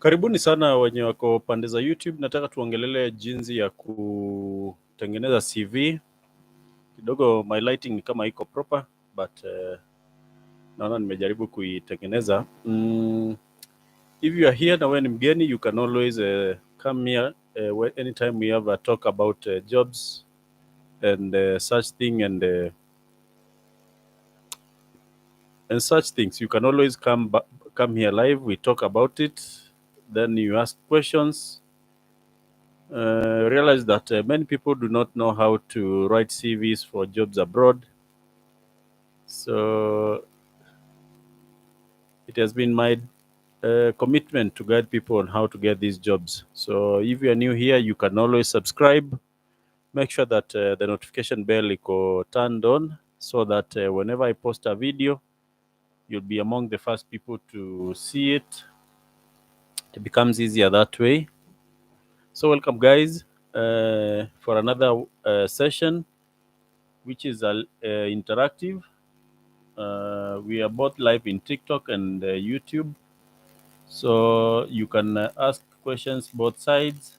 Karibuni sana wenye wako pande za YouTube. Nataka tuongelele jinsi ya kutengeneza CV. Kidogo my lighting ni kama iko proper but naona nimejaribu kuitengeneza. If you are here na wewe ni mgeni, you can always come here anytime we have a talk about jobs and such thing and such things. You can always come here live. We talk about it. Then you ask questions. Realize that many people do not know how to write CVs for jobs abroad. So it has been my commitment to guide people on how to get these jobs. So if you are new here, you can always subscribe. Make sure that the notification bell is turned on so that whenever I post a video, you'll be among the first people to see it. It becomes easier that way. So welcome guys for another session, which is interactive. We are both live in TikTok and YouTube. So you can ask questions both sides.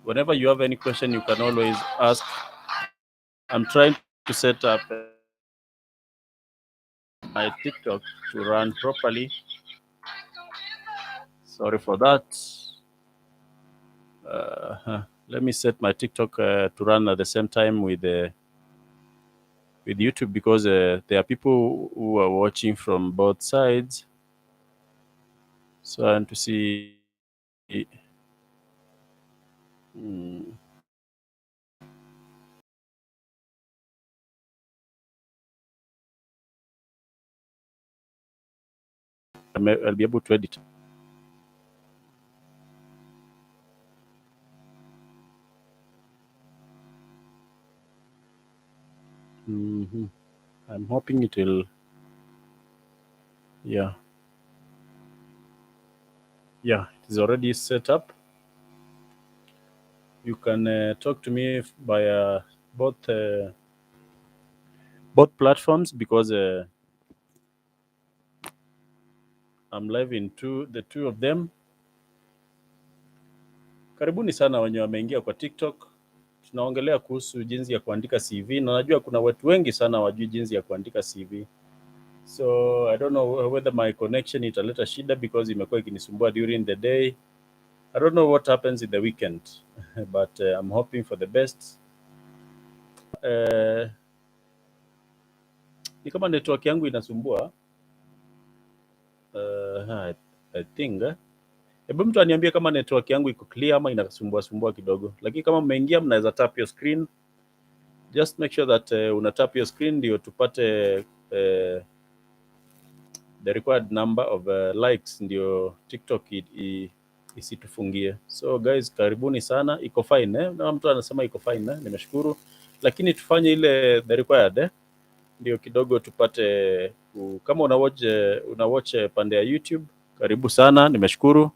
Whenever you have any question, you can always ask. I'm trying to set up my TikTok to run properly. Sorry for that. Let me set my TikTok to run at the same time with YouTube, because there are people who are watching from both sides. So I want to see. I'll be able to edit. I'm hoping it will. Yeah, it is already set up. You can talk to me via both platforms, because I'm live in the two of them. Karibuni sana wenye wameingia kwa TikTok. Tunaongelea kuhusu jinsi ya kuandika CV, na najua kuna watu wengi sana wajui jinsi ya kuandika CV. So I don't know whether my connection italeta shida, because imekuwa ikinisumbua during the day. I don't know what happens in the weekend but I'm hoping for the best. Ni kama network yangu inasumbua. I think hebu mtu aniambie kama network yangu iko clear ama inasumbua kidogo. Lakini kama mmeingia, mnaweza tap your screen. Just make sure that una tap your screen ndio tupate the required number of likes, ndio TikTok isitufungie. So guys, karibuni sana. Iko fine na mtu anasema iko fine nimeshukuru, lakini tufanye ile the required ndio kidogo tupate kama una watch pande ya YouTube, karibu sana, nimeshukuru.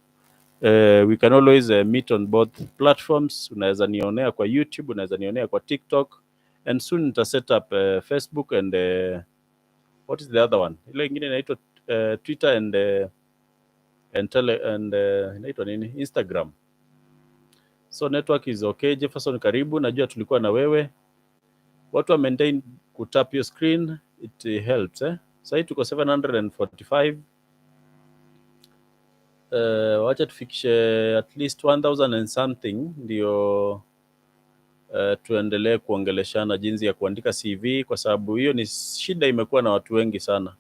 We can always meet on both platforms. Unaweza nionea kwa YouTube, unaweza nionea kwa TikTok, and soon nita set up Facebook and what is the other one, ile ingine inaitwa Twitter and inaitwa nini, Instagram. So network is okay. Jefferson, karibu, najua tulikuwa na wewe. Watu wa maintain kutap your screen, it helps Sasa tuko 745. Wacha tufikishe at least 1000 and something ndio tuendelee kuongeleshana jinsi ya kuandika CV, kwa sababu hiyo ni shida imekuwa na watu wengi sana,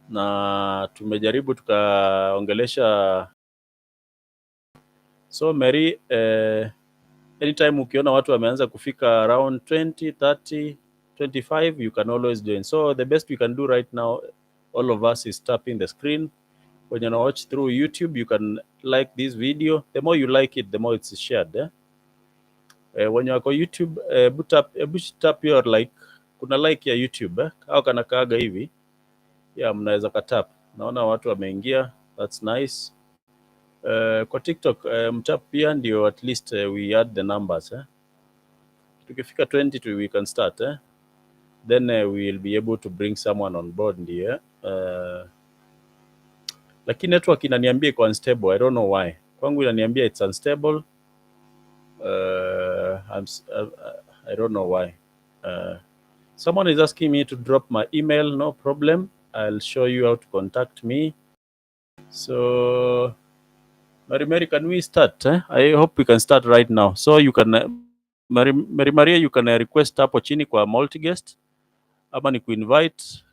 na tumejaribu tukaongelesha. So Mary, anytime ukiona watu wameanza kufika around 20, 30, 25, you can always join. So the best we can do right now, all of us, is tapping the screen. When you watch through YouTube, you can like this video. The more you like it, the more it's shared. When you are on YouTube, tap your like. Kuna like ya YouTube au kana kaaga hivi. Yeah, mnaweza katap. Naona watu wameingia. That's nice. Kwa TikTok mtap pia ndio at least we add the numbers. Tukifika 20 we can start then we will be able to bring someone on board here. Lakini network inaniambia iko unstable. I don't know why. Kwangu inaniambia it's unstable. I don't know why. Someone is asking me to drop my email. No problem. I'll show you how to contact me. So, Mary, can we start? I hope we can start right now. So you can, Mary Maria, you can request hapo chini kwa multi-guest. Ama ni kuinvite.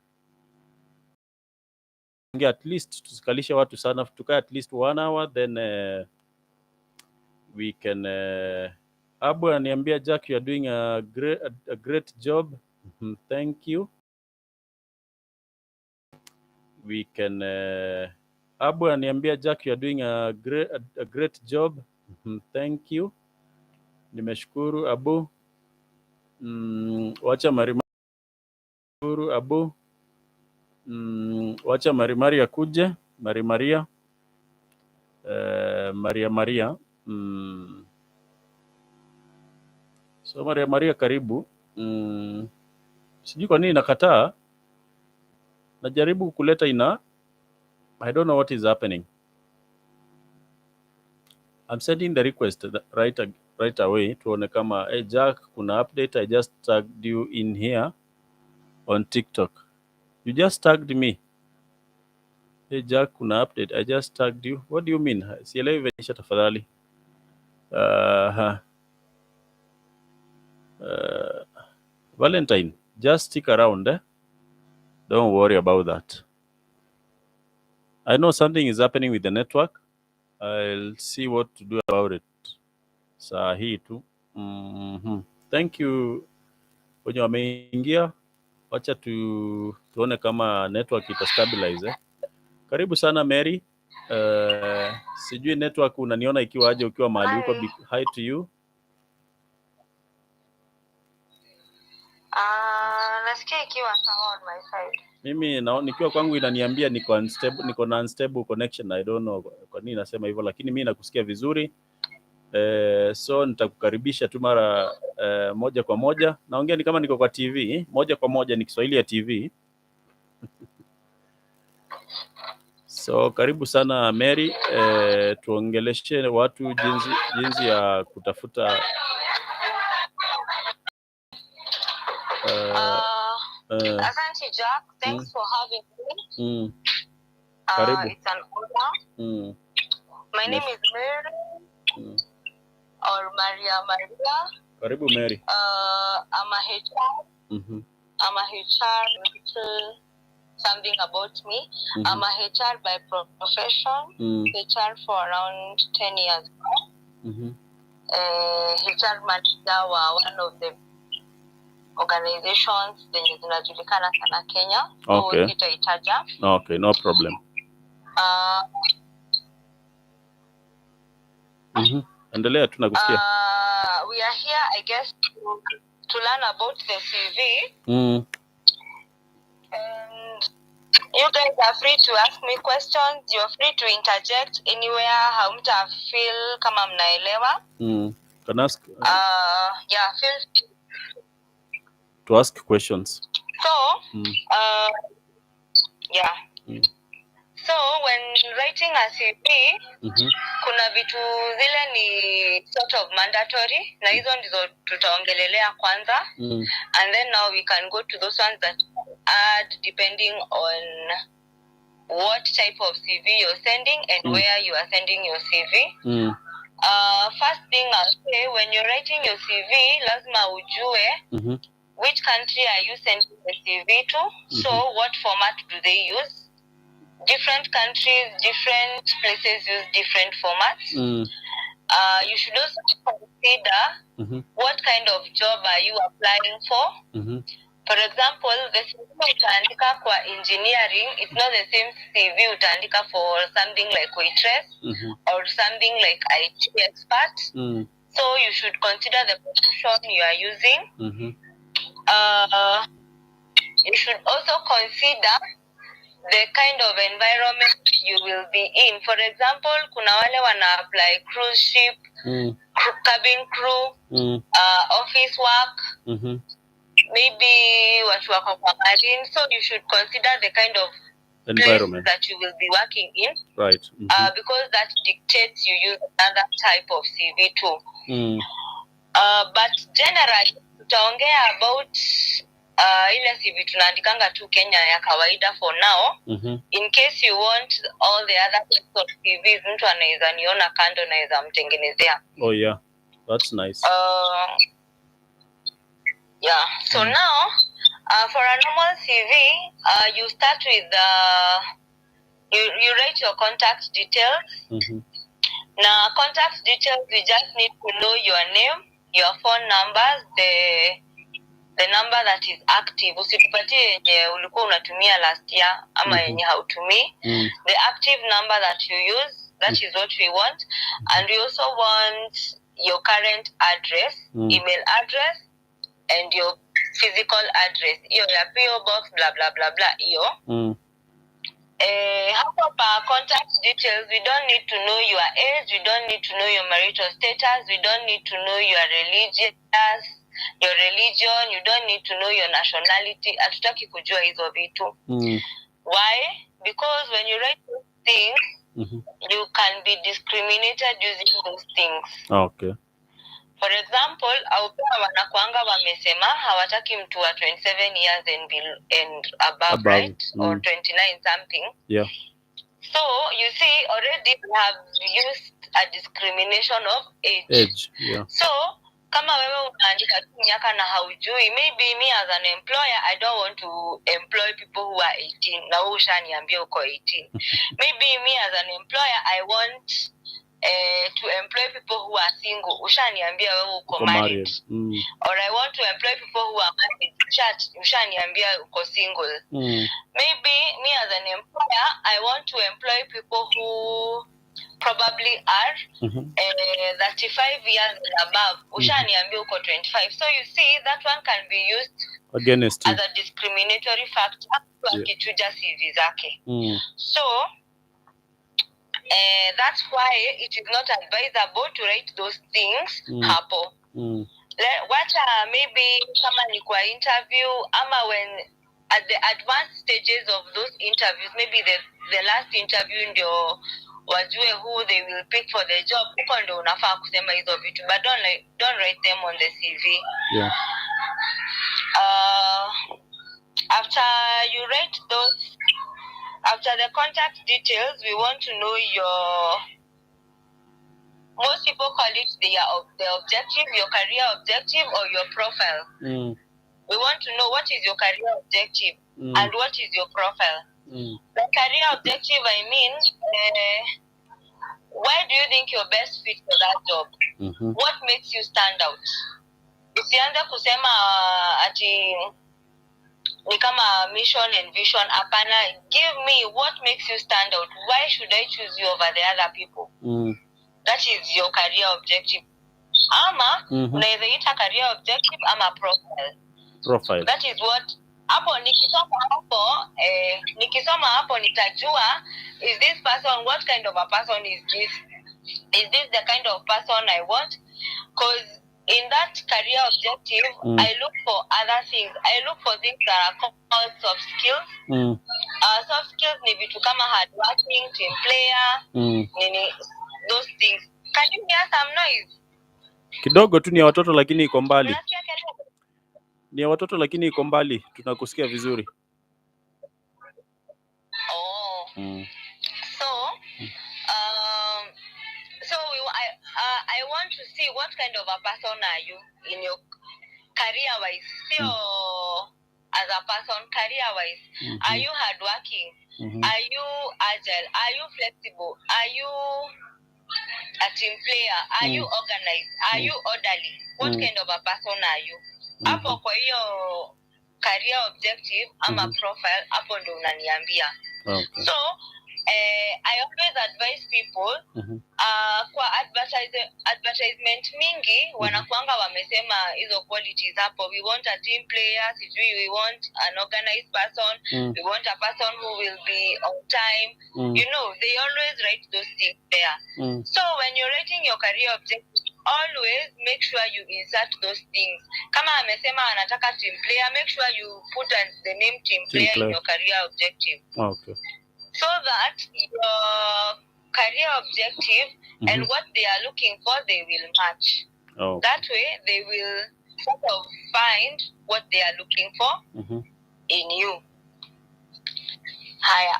At least tusikalishe watu sana. Tukae at least 1 hour. Then we can... Abu ananiambia Jack, you are doing a great job. Thank you. We can... Abu ananiambia Jack, you are doing a great job. Thank you. Nimeshukuru Abu. Wacha Marimaru Abu. Wacha Marimari akuje. Maria. Maria. So Maria karibu. Sijui kwa nini nakataa. Najaribu kuleta ina. I don't know what is happening. I'm sending the request right away. Tuone kama, hey Jack, kuna update. I just tagged you in here on TikTok. You just tagged me. Hey Jack, kuna update. I just tagged you. What do you mean? Sielewi venisha tafadhali. Valentine, just stick around. Don't worry about that. I know something is happening with the network. I'll see what to do about it. Saa hii tu. Thank you wenye wameingia. Wacha tuone kama network itastabilize. Karibu sana Mary. Sijui network unaniona ikiwa aje ukiwa mahali huko. Hi to you. Nasikia ikiwa sawa on my side. Mimi nikiwa kwangu inaniambia niko na unstable connection. I don't know kwa nini nasema hivyo, lakini mimi nakusikia vizuri. So nitakukaribisha tu mara moja kwa moja. Naongea ni kama niko kwa TV. Moja kwa moja ni Kiswahili ya TV. So karibu sana Mary. Tuongeleshe watu jinsi ya kutafuta Asante Jack, thanks for having me. Karibu. It's an honor. My name is Mary. Or Maria. Karibu Mary. I'm a HR. I'm a HR. Something about me. I'm a HR by profession. HR for around 10 years now. HR manager wa one of the organizations zenye zinajulikana sana Kenya. Okay. Itaitaja. Okay, no problem. Endelea tu nakusikia. We are here, I guess, to learn about the CV. And you guys are free to ask me questions. You're free to interject anywhere. Hamta feel kama mnaelewa. Can ask. Yeah, feel free to ask questions. So, yeah. So when writing a CV, kuna vitu zile ni sort of mandatory, na hizo ndizo tutaongelelea kwanza. And then now we can go to those ones that add depending on what type of CV you're sending and where you are sending your CV. First thing I'll say, when you're writing your CV, lazima ujue which country are you sending the CV to? So what format do they use? Different countries, different places use different formats. You should also consider what kind of job are you applying for. For example, the CV utaandika kwa engineering, it's not the same CV utaandika for something like waitress or something like IT expert. So you should consider the position you are using. You should also consider the kind of environment you will be in. For example, kuna wale wana apply cruise ship, cabin crew, office work. maybe watu wako kwa marine, so you should consider the kind of environment that you will be working in, right? Because that dictates you use another type of CV too. But generally tutaongea about ile CV tunaandikanga tu Kenya ya kawaida for now. In case you want all the other types of CVs, mtu anaweza niona kando naweza mtengenezea. Oh yeah, that's nice. Yeah, so now for a normal CV, you start with you write your contact details. Now contact details, we just need to know your name, your phone numbers, the number that is active. Usitupatie yenye ulikuwa unatumia last year ama yenye hautumii. The active number that you use, that is what we want. And we also want your current address, email address, and your physical address. Your PO box, blah blah blah blah. Hapo pa contact details, we don't need to know your age, we don't need to know your marital status, we don't need to know your religion, you don't need to know your nationality. Hatutaki kujua hizo vitu. Why? Because when you write those things, you can be discriminated using those things. Okay. For example, au wanakuanga wamesema hawataki mtu wa 27 years and above, right? Or 29 something. Yeah. So, you see, already we have used a discrimination of age. Yeah. So, kama wewe unaandika miaka na haujui, maybe me as an employer, I don't want to employ people who are 18. Na ushaniambia uko 18. Maybe me as an employer, I want to employ people who are single. Ushaniambia wewe uko married. Or I want to employ people who are married. Ushaniambia uko single. Maybe me as an employer, I want to employ people who probably are 35 years and above. Ushaniambia uko 25. So you see, that one can be used against you as a discriminatory factor to akichuja CV zake. So that's why it is not advisable to write those things hapo. Wacha maybe kama ni kwa interview ama when at the advanced stages of those interviews, maybe the last interview ndio wajue who they will pick for the job, huko ndio unafaa kusema hizo vitu, but don't write them on the CV. Yeah. After you write those, after the contact details, we want to know most people call it the objective, your career objective or your profile. We want to know what is your career objective and what is your profile. The career objective, I mean, why do you think you're best fit for that job? What makes you stand out? Usianze kusema ati ni kama mission and vision. Apana, give me what makes you stand out. Why should I choose you over the other people? That is your career objective. Ama unaweza ita career objective ama profile. That is what hapo nikisoma hapo nitajua, is this person, what kind of a person is this? Is this the kind of person I want? Because in that career objective, I look for other things. I look for things that are called soft skills. Soft skills ni vitu kama hardworking, team player, those things. Can you hear some noise? Kidogo tu, ni ya watoto lakini iko mbali. Ni ya watoto lakini iko mbali. Tunakusikia vizuri. So I want to see what kind of a person are you in your career wise. As a person, career wise, are you hardworking? Are you agile? Are you flexible? Are you a team player? Are you organized? Are you orderly? What kind of a person are you? Hapo kwa hiyo career objective ama profile, hapo ndo unaniambia. So I always advise people kwa advertisement mingi wanakuanga wamesema hizo qualities hapo. We want a team player, we want an organized person, we want a person who will be on time. You know, they always write those things there. So when you're writing your career objective, always make sure you insert those things. Kama amesema anataka team player, make sure you put the name team player in your career objective. Okay. So that your career objective and what they are looking for, they will match. Okay. That way, they will sort of find what they are looking for in you.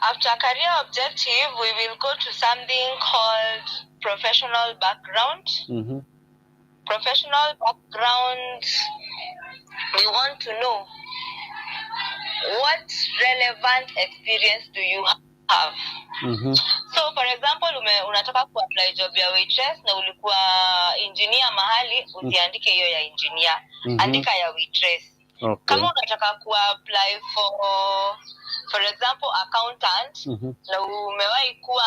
After career objective, we will go to something called professional background. Professional background, we want to know what relevant experience do you have. So for example, unataka kuapply job ya waitress na ulikuwa engineer mahali, usiandike hiyo ya engineer, andika ya waitress. Okay. Kama unataka kuapply for example accountant, na umewahi kuwa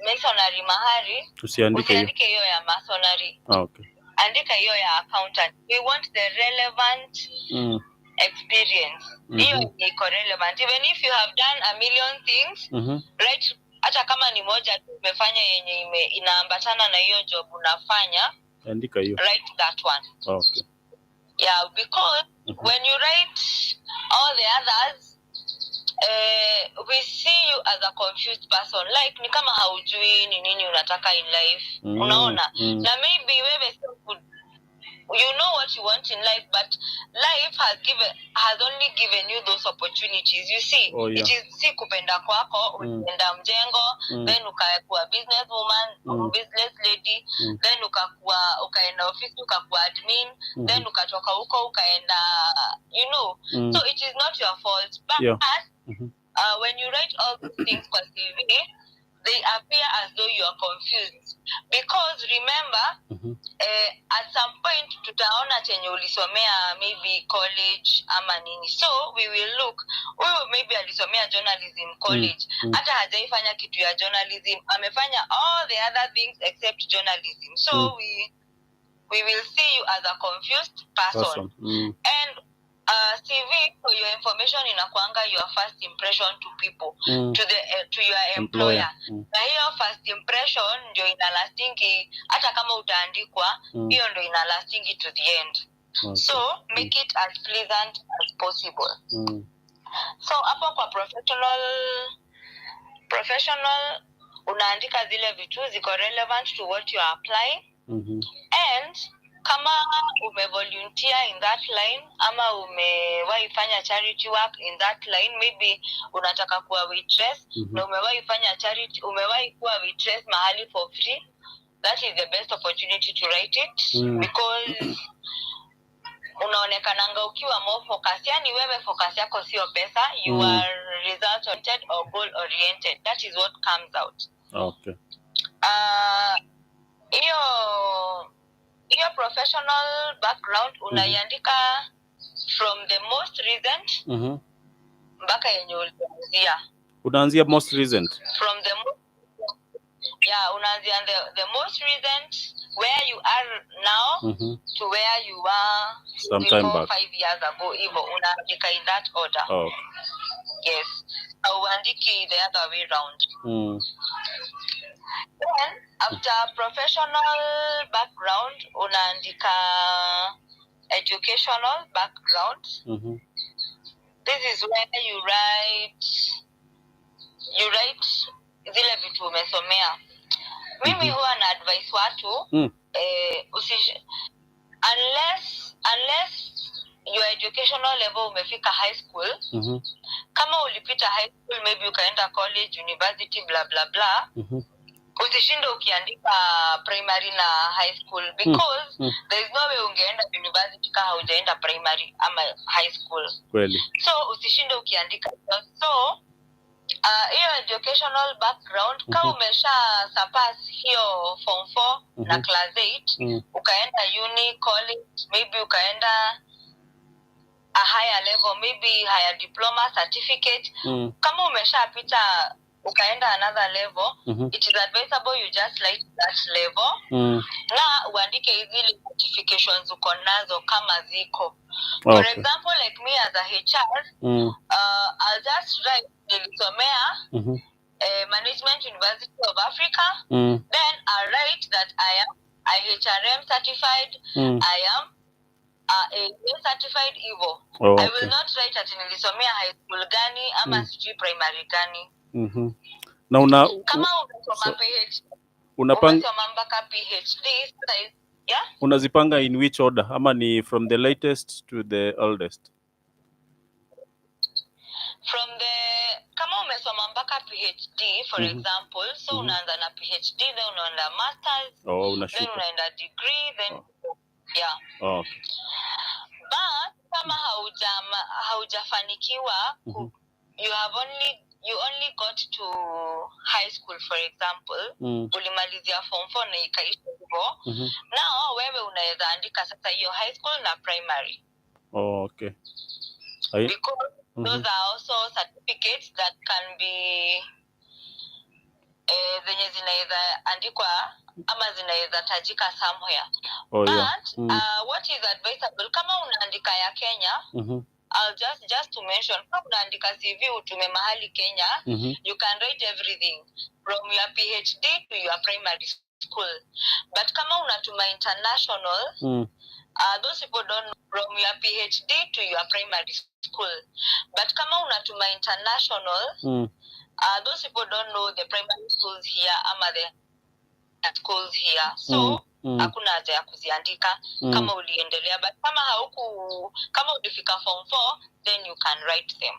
masonry mahali, usiandike hiyo ya masonry. Okay. Andika hiyo ya accountant. We want the relevant experience. Hiyo iko relevant. Even if you have done a million things, right? Hata kama ni moja tu umefanya yenye inaambatana na hiyo job unafanya, andika hiyo. Write that one. Okay. Yeah, because when you write all the others, we see you as a confused person. Like ni kama haujui ni nini unataka in life. Unaona? Na maybe wewe you know what you want in life, but life has only given you those opportunities. You see, it is si kupenda kwako, ulienda mjengo, then ukakuwa business woman, business lady, then ukaenda office ukakuwa admin, then ukatoka huko ukaenda, you know. So it is not your fault, but when you write all these things kwa CV, they appear as though you are confused, because remember, at some point tutaona chenye ulisomea maybe college ama nini, so we will look, huyu maybe alisomea journalism college, hata hajaifanya kitu ya journalism, amefanya all the other things except journalism. So we will see you as a confused person. And CV, for your information, inakuanga your first impression to people, to your employer. Na hiyo first impression ndio inalastingi, hata kama utaandikwa, hiyo ndio inalastingi to the end. So make it as pleasant as possible. So hapo kwa professional unaandika zile vitu ziko relevant to what you are applying. And kama umevolunteer in that line ama umewahi fanya charity work in that line, maybe unataka kuwa waitress na umewahi fanya charity, umewahi kuwa waitress mahali for free, that is the best opportunity to write it, because unaonekananga ukiwa more focus. Yani wewe focus yako sio pesa, you are result oriented or goal oriented. That is what comes out. Okay. Your professional background unaiandika from the most recent mpaka yenye ulianzia. Unaanzia most recent? From the unaanzia the most recent, where you are now to where you were sometime back 5 years ago. Hivyo unaandika in that order. Oh. Yes. Uandiki the other way round. Then after professional background unaandika educational background. This is where you write zile vitu umesomea. Mimi huwa na advice watu unless your educational level umefika high school, kama ulipita high school, maybe ukaenda college, university, blah blah blah, usishinde ukiandika primary na high school, because there is no way ungeenda university kama hujaenda primary ama high school. Kweli. So usishinde ukiandika. So hiyo educational background, kama umesha surpass hiyo form 4 na class 8, ukaenda uni, college, maybe ukaenda a higher level, maybe higher diploma, certificate, kama umeshapita ukaenda another level, it is advisable you just write that level na uandike hizi certifications uko nazo kama ziko. For example, like me as a HR, I'll just write nilisomea Management University of Africa, then I'll write that I am IHRM certified. I am a certified Evo. Okay. I will not write ati nilisomea high school gani ama sijui primary gani. Na kama umesoma PhD, unapanga umesoma mpaka PhD, yeah? Unazipanga in which order? Ama ni from the latest to the oldest? From the kama umesoma mpaka PhD for example, so unaanza na PhD, then unaenda masters, then unaenda degree, then yeah. Okay. But kama haujafanikiwa you only got to high school for example, ulimalizia form 4 na ikaisha hivyo. Now wewe unaweza andika sasa hiyo high school na primary. Okay. Because those are also certificates that can be zenye zinaweza andikwa ama zinaweza tajika somewhere. But what is advisable kama unaandika ya Kenya, I'll just to mention, kama unaandika CV utume mahali Kenya, you can write everything from your PhD to your primary school. But kama unatuma international, those people don't know from your PhD to your primary school. But kama unatuma international, those people don't know the primary schools here ama the schools here. So hakuna haja ya kuziandika kama uliendelea. But kama ulifika form 4, then you can write them.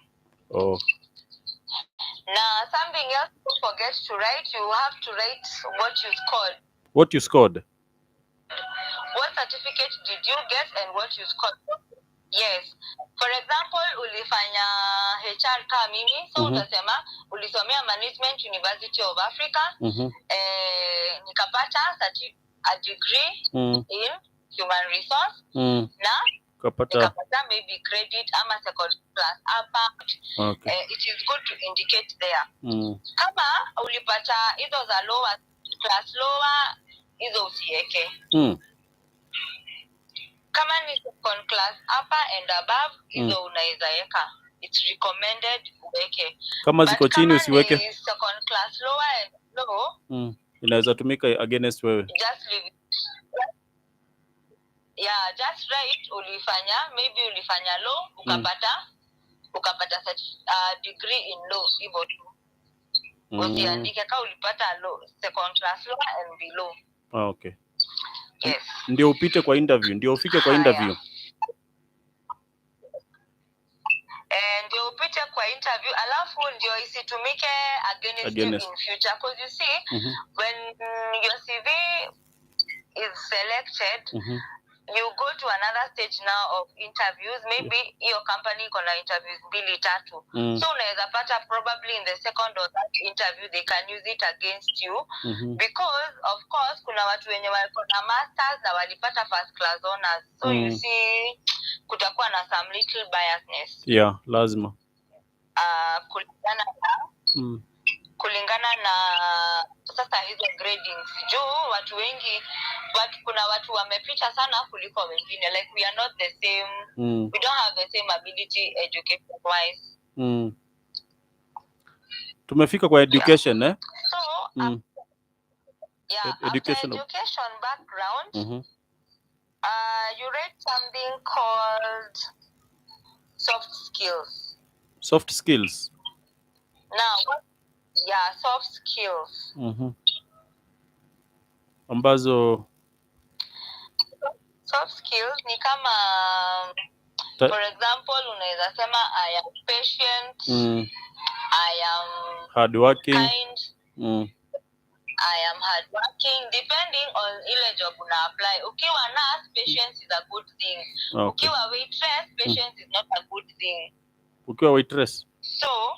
Now something else don't forget to write, you have to write what you scored. What you scored? What certificate did you get and what you scored? Yes. For example, ulifanya HR kama mimi, so utasema ulisomea Management University of Africa, nikapata a degree in human resource, na nikapata maybe credit ama second class hapa. Okay. It is good to indicate there. Kama ulipata hizo za lower class, hizo usiweke. Kama ni second class upper and above, hizo unaweza weka. It's recommended uweke. Kama ziko chini usiweke. Kama ni second class lower and low, inaweza tumika against wewe. Just leave it. Yeah, just write maybe ulifanya law, ukapata degree in law, hivyo tu. Usiandike kama ulipata law, second class lower and below. Okay. Yes. Ndio upite kwa interview, ndio ufike kwa interview. Ndio upite kwa interview, alafu ndio isitumike against you in future. Because you see, when your CV is selected, you go to another stage now of interviews. Maybe your company iko interviews 2-3. So unaweza pata probably in the second or third interview they can use it against you, because of course kuna watu wenye wako na masters na walipata first class honors. So you see kutakuwa na some little biasness. Yeah, lazima. Kulingana na sasa hizo gradings. Juu watu wengi, kuna watu wamepita sana kuliko wengine. Like we are not the same. We don't have the same ability education wise. Tumefika kwa education, So, education background, you read something called soft skills. Soft skills. Now, soft skills. Ambazo soft skills ni kama for example unaweza sema I am patient, I am hardworking, kind, I am hardworking, depending on ile job una apply. Ukiwa nurse, patience is a good thing. Okay. Ukiwa waitress, patience is not a good thing. Ukiwa waitress? So,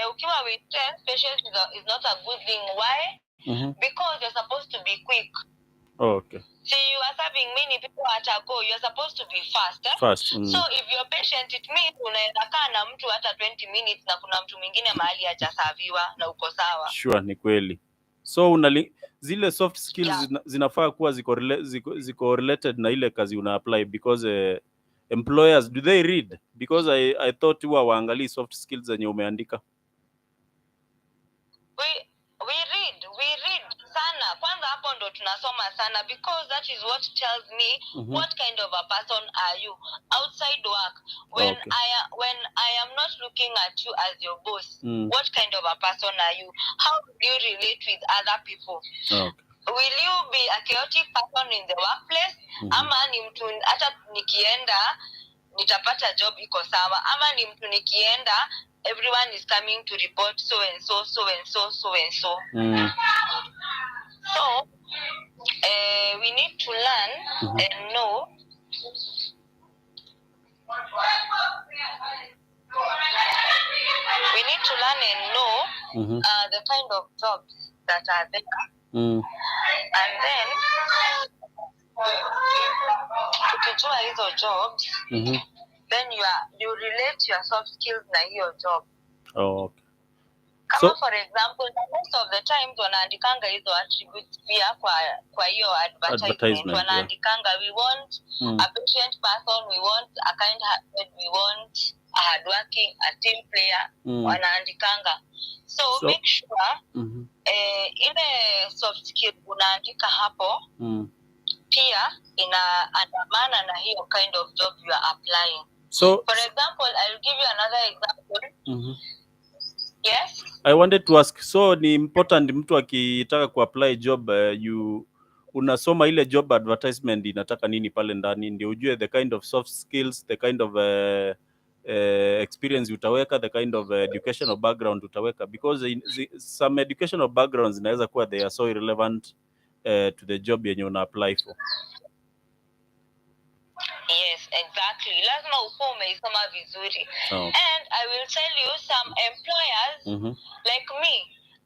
ukiwa waitress, patience is not a good thing. Why? Because you're supposed to be quick. Okay. See, you are serving many people at a go. You're supposed to be fast. Fast. So if you're patient, it means unaweza kaa na mtu hata 20 minutes na kuna mtu mwingine mahali hajasaviwa na uko sawa. Sure, ni kweli. So zile soft skills zinafaa kuwa ziko related na ile kazi una apply, because employers, do they read? Because I thought huwa waangalie soft skills zenye umeandika. We read sana. Kwanza hapo ndo tunasoma sana, because that is what tells me what kind of a person are you outside work. When I am not looking at you as your boss, what kind of a person are you? How do you relate with other people? Will you be a chaotic person in the workplace? Ama ni mtu hata nikienda nitapata job iko sawa, ama ni mtu nikienda everyone is coming to report so and so so and so so and so. So we need to learn and know the kind of jobs that are there. And then ukijua hizo jobs, then you relate your soft skills na hiyo job. Okay. Kama for example, most of the times wanaandikanga hizo attributes pia kwa hiyo advertisement wanaandikanga we want a patient person, we want a kind-hearted, we want a hardworking, a team player, wanaandikanga. So make sure ile soft skill unaandika hapo pia inaandamana na hiyo kind of job you are applying. So for example, I'll give you another example. Yes. I wanted to ask, so ni important mtu akitaka kuapply job unasoma ile job advertisement inataka nini pale ndani ndio ujue the kind of soft skills, the kind of experience utaweka, the kind of educational background utaweka, because some educational backgrounds inaweza kuwa they are so irrelevant to the job yenye una apply for. Yes, exactly. Lazima ukuwe umeisoma vizuri. And I will tell you, some employers like me,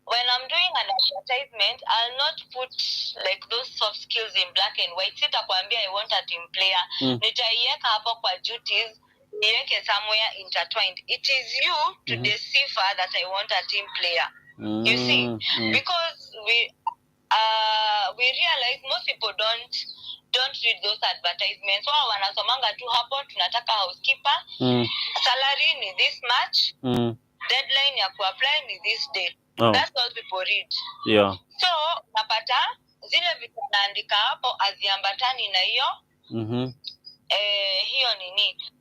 when I'm doing an advertisement, I'll not put like those soft skills in black and white. Sitakwambia I want a team player. Nitaiweka hapo kwa duties, niweke somewhere intertwined. It is you to decipher that I want a team player. You see? Because we realize most people don't read those advertisements. Wao wanasomanga tu hapo tunataka housekeeper, salary ni this much, deadline ya kuapply ni this date. That's all people read. Yeah. So napata zile vitu naandika hapo aziambatani na hiyo hiyo nini.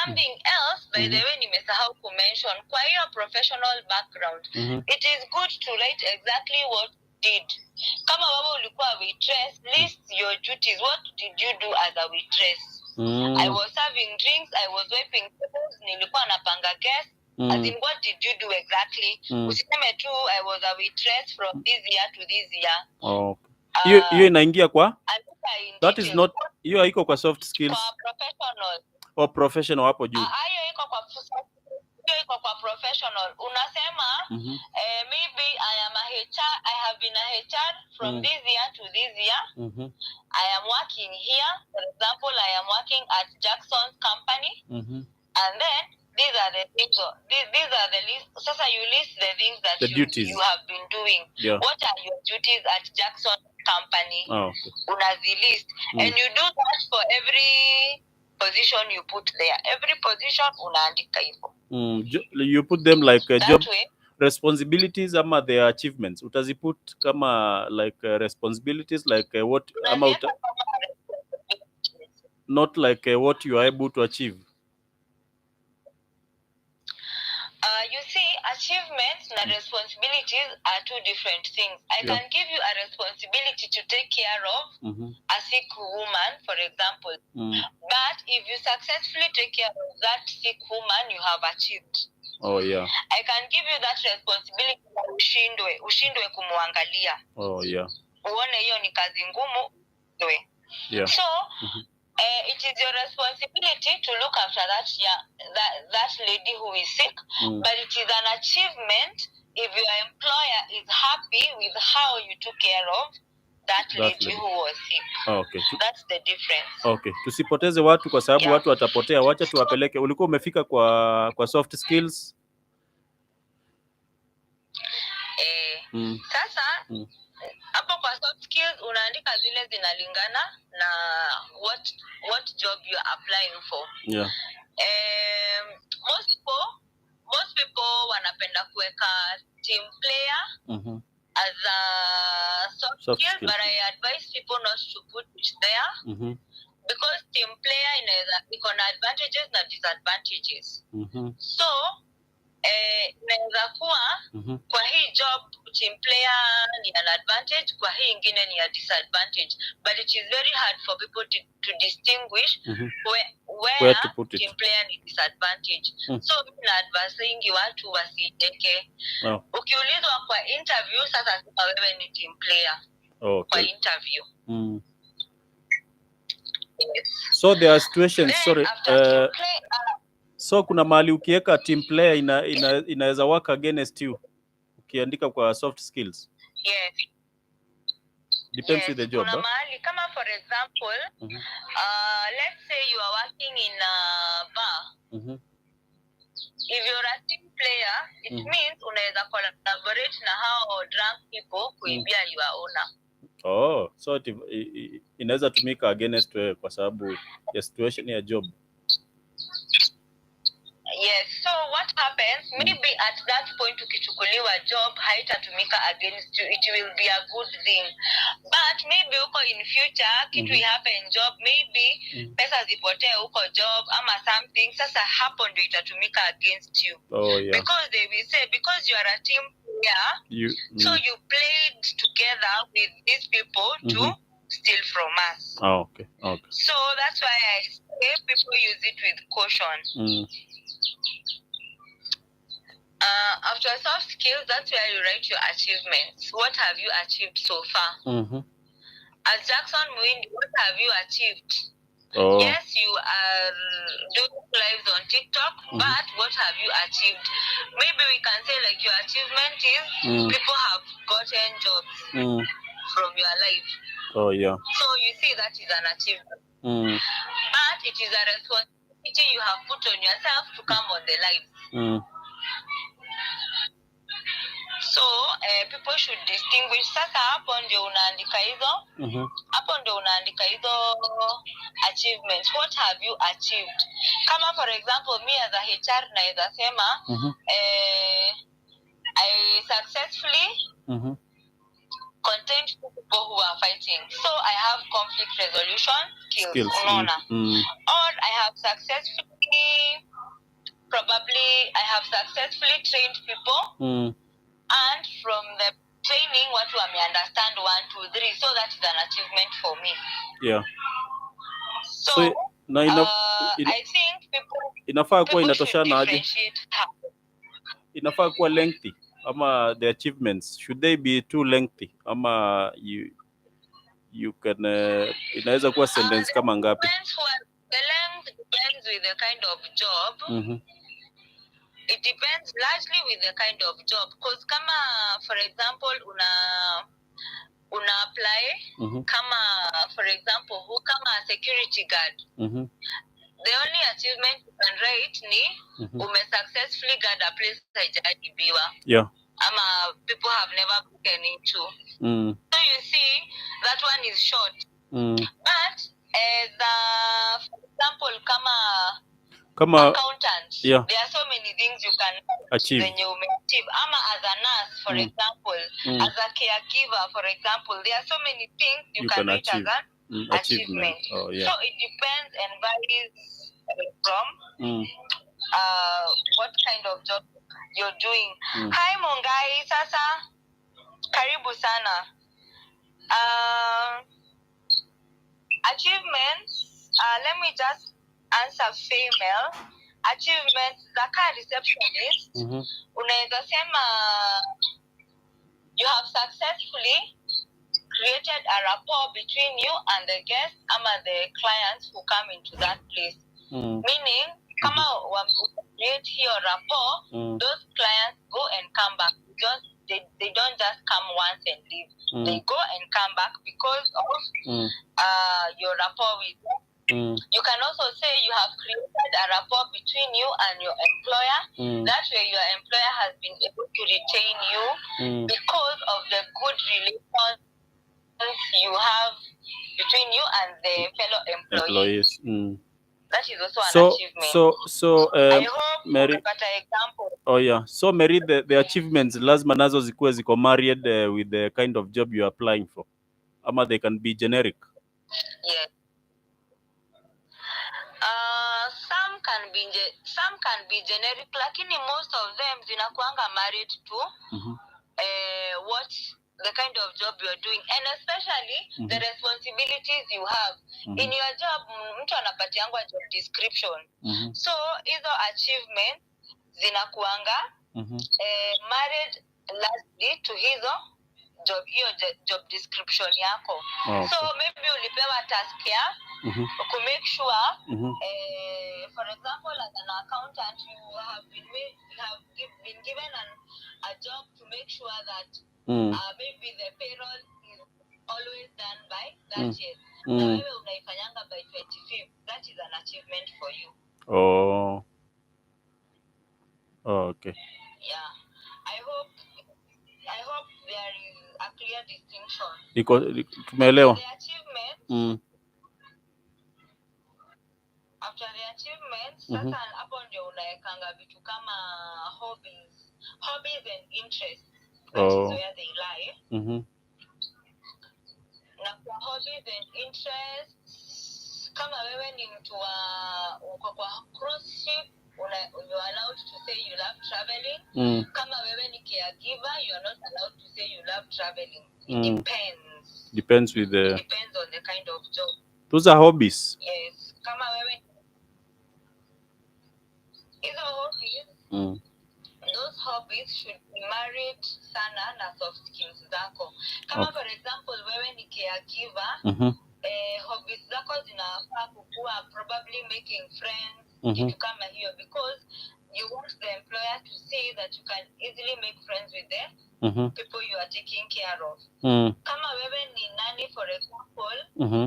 Something else, by the way, nimesahau kumention, kwa hiyo professional background, it is good to write exactly what you did. Kama wewe ulikuwa waitress, list your duties. What did you do as a waitress? I was serving drinks, I was wiping tables, nilikuwa napanga guests. As in, what did you do exactly? Usiseme tu I was a waitress from this year to this year. Hiyo inaingia kwa? That is not, hiyo haiko kwa soft skills. Kwa professional. Professional hapo juu. Hiyo iko kwa professional. Unasema maybe I am a HR, I have been a HR from this year to this year. I am working here. For example, I am working at Jackson's company. And then these are the things. These are the list. So you list the things that you have been doing. Yeah. What are your duties at Jackson company? Okay. Unazi list. And you do that for every position you put there. Every position unaandika hivyo. You put them like job responsibilities ama their achievements. Utaziput kama like responsibilities like what ama not like what you are able to achieve. You see, achievements and responsibilities are two different things. I can give you a responsibility to take care of a sick woman, for example. But if you successfully take care of that sick woman, you have achieved. Oh, yeah. I can give you that responsibility na ushindwe kumuangalia. Oh, yeah. Uone hiyo ni kazi ngumu. Yeah. So, it is your responsibility to look after that lady who is sick, but it is an achievement if your employer is happy with how you took care of that lady who was sick. Okay. That's the difference. Okay. Tusipoteze watu kwa sababu watu watapotea. Wacha tuwapeleke. Ulikuwa umefika kwa soft skills? Sasa hapo kwa soft skills unaandika zile zinalingana na what job you are applying for. Yeah. Most people wanapenda kuweka team player. as a soft skill, but I advise people not to put it there. Because team player iko na advantages na disadvantages. So inaweza kuwa kwa hii job team player ni an advantage, kwa hii ingine ni a disadvantage, but it is very hard for people to distinguish where to put it. Team player ni disadvantage. So na advising watu wasiteke. Ukiulizwa kwa interview sasa wewe ni team player. Kwa interview. Yes. So there are situations, so kuna mahali ukiweka team player inaweza work against you ukiandika kwa soft skills. Yes. Depends with the job. Kuna mahali kama for example, let's say you are working in a bar. If you're a team player, it means unaweza collaborate na hao drunk people kuibia your owner. Oh, so inaweza tumika against kwa sababu ya situation ya job. Yes, so what happens, maybe at that point ukichukuliwa job haitatumika against you, it will be a good thing. But maybe uko in future kitu happen job, maybe pesa zipotee uko job ama something, sasa hapo ndio itatumika against you. Oh, yeah. Because they will say, because you are a team player, so you played together with these people to steal from us. Oh, okay. So that's why I say people use it with caution. After soft skills, that's where you write your achievements. What have you achieved so far? As Jackson Mwindi, what have you achieved? Oh. Yes, you are doing lives on TikTok, but what have you achieved? Maybe we can say like your achievement is people have gotten jobs from your life. Oh, yeah. So you see that is an achievement. But it is a responsibility you have put on yourself to come on the live. So people should distinguish. Sasa hapo ndio unaandika hizo. Hapo ndio unaandika hizo achievements. What have you achieved? Kama for example me as a HR naweza sema I successfully contained people who are fighting. So I have conflict resolution skills. Or I have successfully trained people. And from the training, what we understand 1, 2, 3, so that is an achievement for me. Yeah. So I think people inafaa kuwa inatoshana aje? Inafaa kuwa lengthy ama the achievements should they be too lengthy ama you can inaweza kuwa sentence kama ngapi? The length depends with the kind of job. It depends largely with the kind of job, because kama for example una apply kama for example who kama a security guard, the only achievement you can write ni ume successfully guard a place haijaibiwa. Yeah. Ama people have never broken into. So you see that one is short. But for example kama accountant, yeah, there are so many things you can achieve. Ama as a nurse, for example, as a caregiver, for example, there are so many things you can reach as an achievement. Oh, yeah. So it depends and varies from what kind of job you're doing. Hi Mungai, sasa karibu sana. Achievements, let me just answer female. Achievements, zaka receptionist, unaweza sema you have successfully created a rapport between you and the guests ama the clients who come into that place. Meaning, kama create your rapport, those clients go and come back. They don't just come once and leave. They go and come back because of your rapport with them. You can also say you have created a rapport between you and your employer. That way your employer has been able to retain you because of the good relations you have between you and the fellow employees. That is also an achievement. So I hope Mary, umepata example. oh yeah, so Mary, the achievements lazima nazo zikuwe ziko married with the kind of job you are applying for, ama they can be generic. Yes. Some can be generic, lakini most of them zinakuanga married to what the kind of job you are doing, and especially the responsibilities you have in your job. Mtu anapatiangwa job description, so hizo achievement zinakuanga married largely to hizo job description yako. Okay. So maybe ulipewa task ya to make sure for example, as an accountant, you have been given a job to make sure that maybe the payroll is always done by 30th. Na wewe unaifanyanga by 25th. That is an achievement for you. Oh, okay. Yeah. I hope there is a clear distinction. Tumeelewa. The achievement. After the achievements, sasa hapo ndio unaekanga vitu kama hobbies and interests. That is where they lie. Na kwa hobbies and interests, kama wewe ni mtu wa uko kwa cruise ship, you are allowed to say you love traveling. Kama wewe ni caregiver, you are not allowed to say you love traveling. It depends. Depends on the kind of job. Those are hobbies. Yes. Kama wewe hizo hobbies, those hobbies should be married sana na soft skills zako. Kama for example, wewe ni caregiver, hobbies zako zinafaa kukua probably making friends, kitu kama hiyo, because you want the employer to see that you can easily make friends with the people you are taking care of. Kama wewe ni nanny, for example,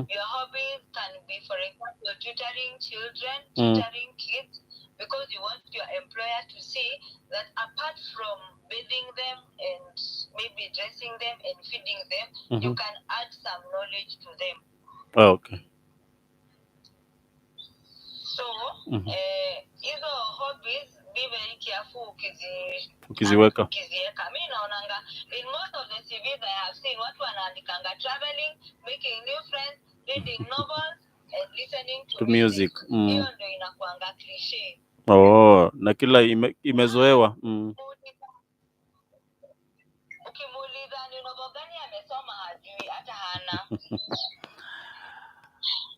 your hobbies can be, for example, tutoring children, tutoring kids, because you want your employer to see that apart from bathing them and maybe dressing them and feeding them, you can add some knowledge to them. Okay. So, hizo hobbies, be very careful ukiziweka. Mimi naonanga in most of the CVs I have seen, watu wanaandikanga traveling, making new friends, reading novels and listening to music. Hiyo ndio inakuanga cliche. Na kila imezoewa. Ukimuuliza ni novel gani amesoma hajui, hata hana.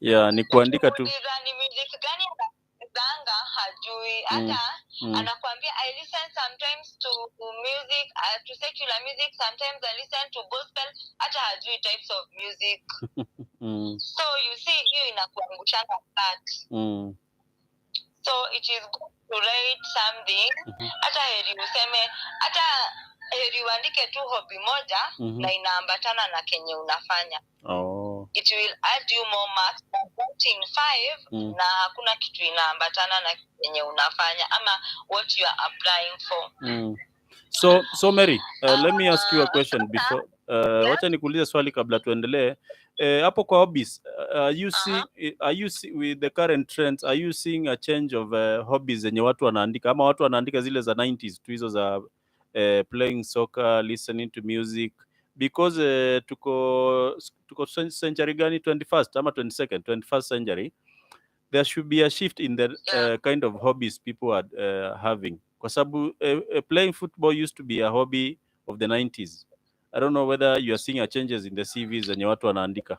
Yeah, ni kuandika tu. Ukimuuliza ni music gani anapenda hajui, hata anakuambia I listen sometimes to music, to secular music, sometimes I listen to gospel, hata hajui types of music. So you see, hiyo inakuangushanga flat. So it is good to write something. Hata heri useme, hata heri uandike tu hobby moja na inaambatana na kenye unafanya. It will add you more marks than putting 5 na hakuna kitu inaambatana na kenye unafanya ama what you are applying for. So Mary, let me ask you a question before. Wacha nikuulize swali kabla tuendelee. Hapo kwa hobbies, are you see with the current trends, are you seeing a change of hobbies zenye watu wanaandika, ama watu wanaandika zile za 90s tu, hizo za playing soccer, listening to music, because tuko century gani, 21st ama 21st century, there should be a shift in the kind of hobbies people are having, kwa sababu playing football used to be a hobby of the 90s. I don't know whether you are seeing a changes in the CVs zenye watu wanaandika.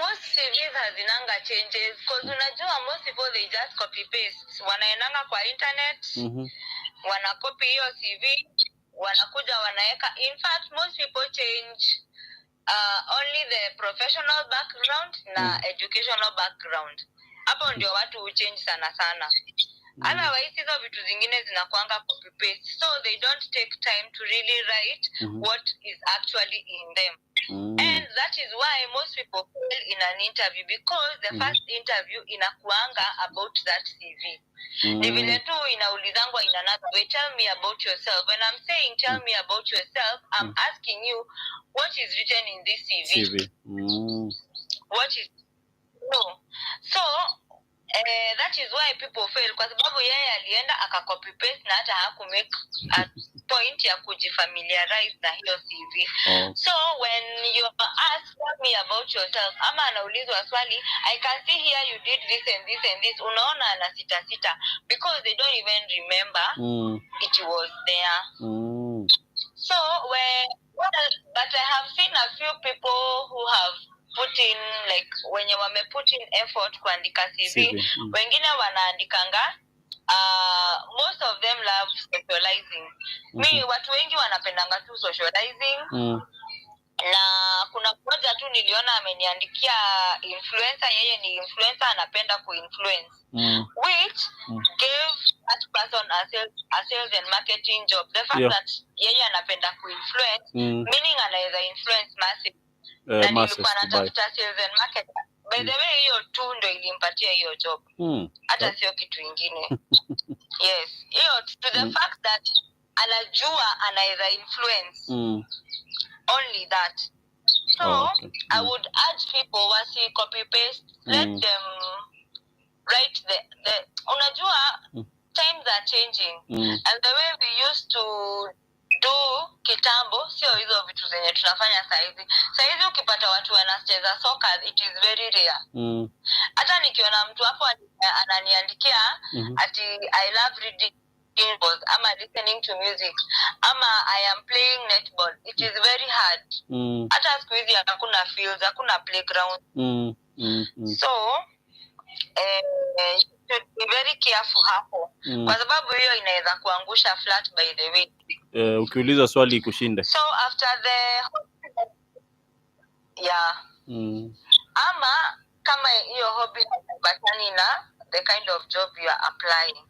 Most CVs hazinanga changes because unajua most people they just copy paste. Wanaendanga kwa internet, wanacopy hiyo CV, wanakuja wanaeka. In fact, most people change only the professional background na educational background. Hapo ndio watu change sana. Otherwise hizo vitu zingine zinakuanga copy paste, so they don't take time to really write what is actually in them. And that is why most people fail in an interview, because the first interview inakuanga about that CV. Ni vile tu inaulizangwa in another way, tell me about yourself. When I'm saying tell me about yourself, I'm asking you what is written in this CV. what is no. So that is why people fail, kwa sababu yeye alienda akacopy paste na hata hakumake a point ya kujifamiliarize na hiyo CV. So when you ask me about yourself, ama anaulizwa swali, I can see here you did this and this and this, unaona ana sita because they don't even remember it was there. So but I have seen a few people who have put in, like wenye wame put in effort kuandika CV. Wengine wanaandikanga most of them love socializing. Mi watu wengi wanapendanga tu socializing. Na kuna mmoja tu niliona ameniandikia influencer, yeye ni influencer, anapenda kuinfluence, which gave that person a sales and marketing job. The fact that yeye anapenda kuinfluence, meaning anaweza influence massive. Na nilikuwa natafuta sales and marketing. By the way, hiyo tu ndo ilimpatia hiyo job. Hata sio kitu ingine. Yes, hiyo to the fact that anajua anaweza influence. Only that. So I would urge people wasi copy paste, let them write the unajua times are changing, and the way we used to do kitambo sio hizo vitu zenye tunafanya saizi ukipata watu wanacheza soka, it is very rare. Hata nikiona mtu hapo ananiandikia ati I love reading books, ama listening to music, ama I am playing netball, it is very hard. Hata siku hizi hakuna fields, hakuna playground. So should be very careful hapo, kwa sababu hiyo inaweza kuangusha flat by the way. Ukiuliza swali ikushinde. So after the ama kama hiyo hobby haipatani na the kind of job you are applying.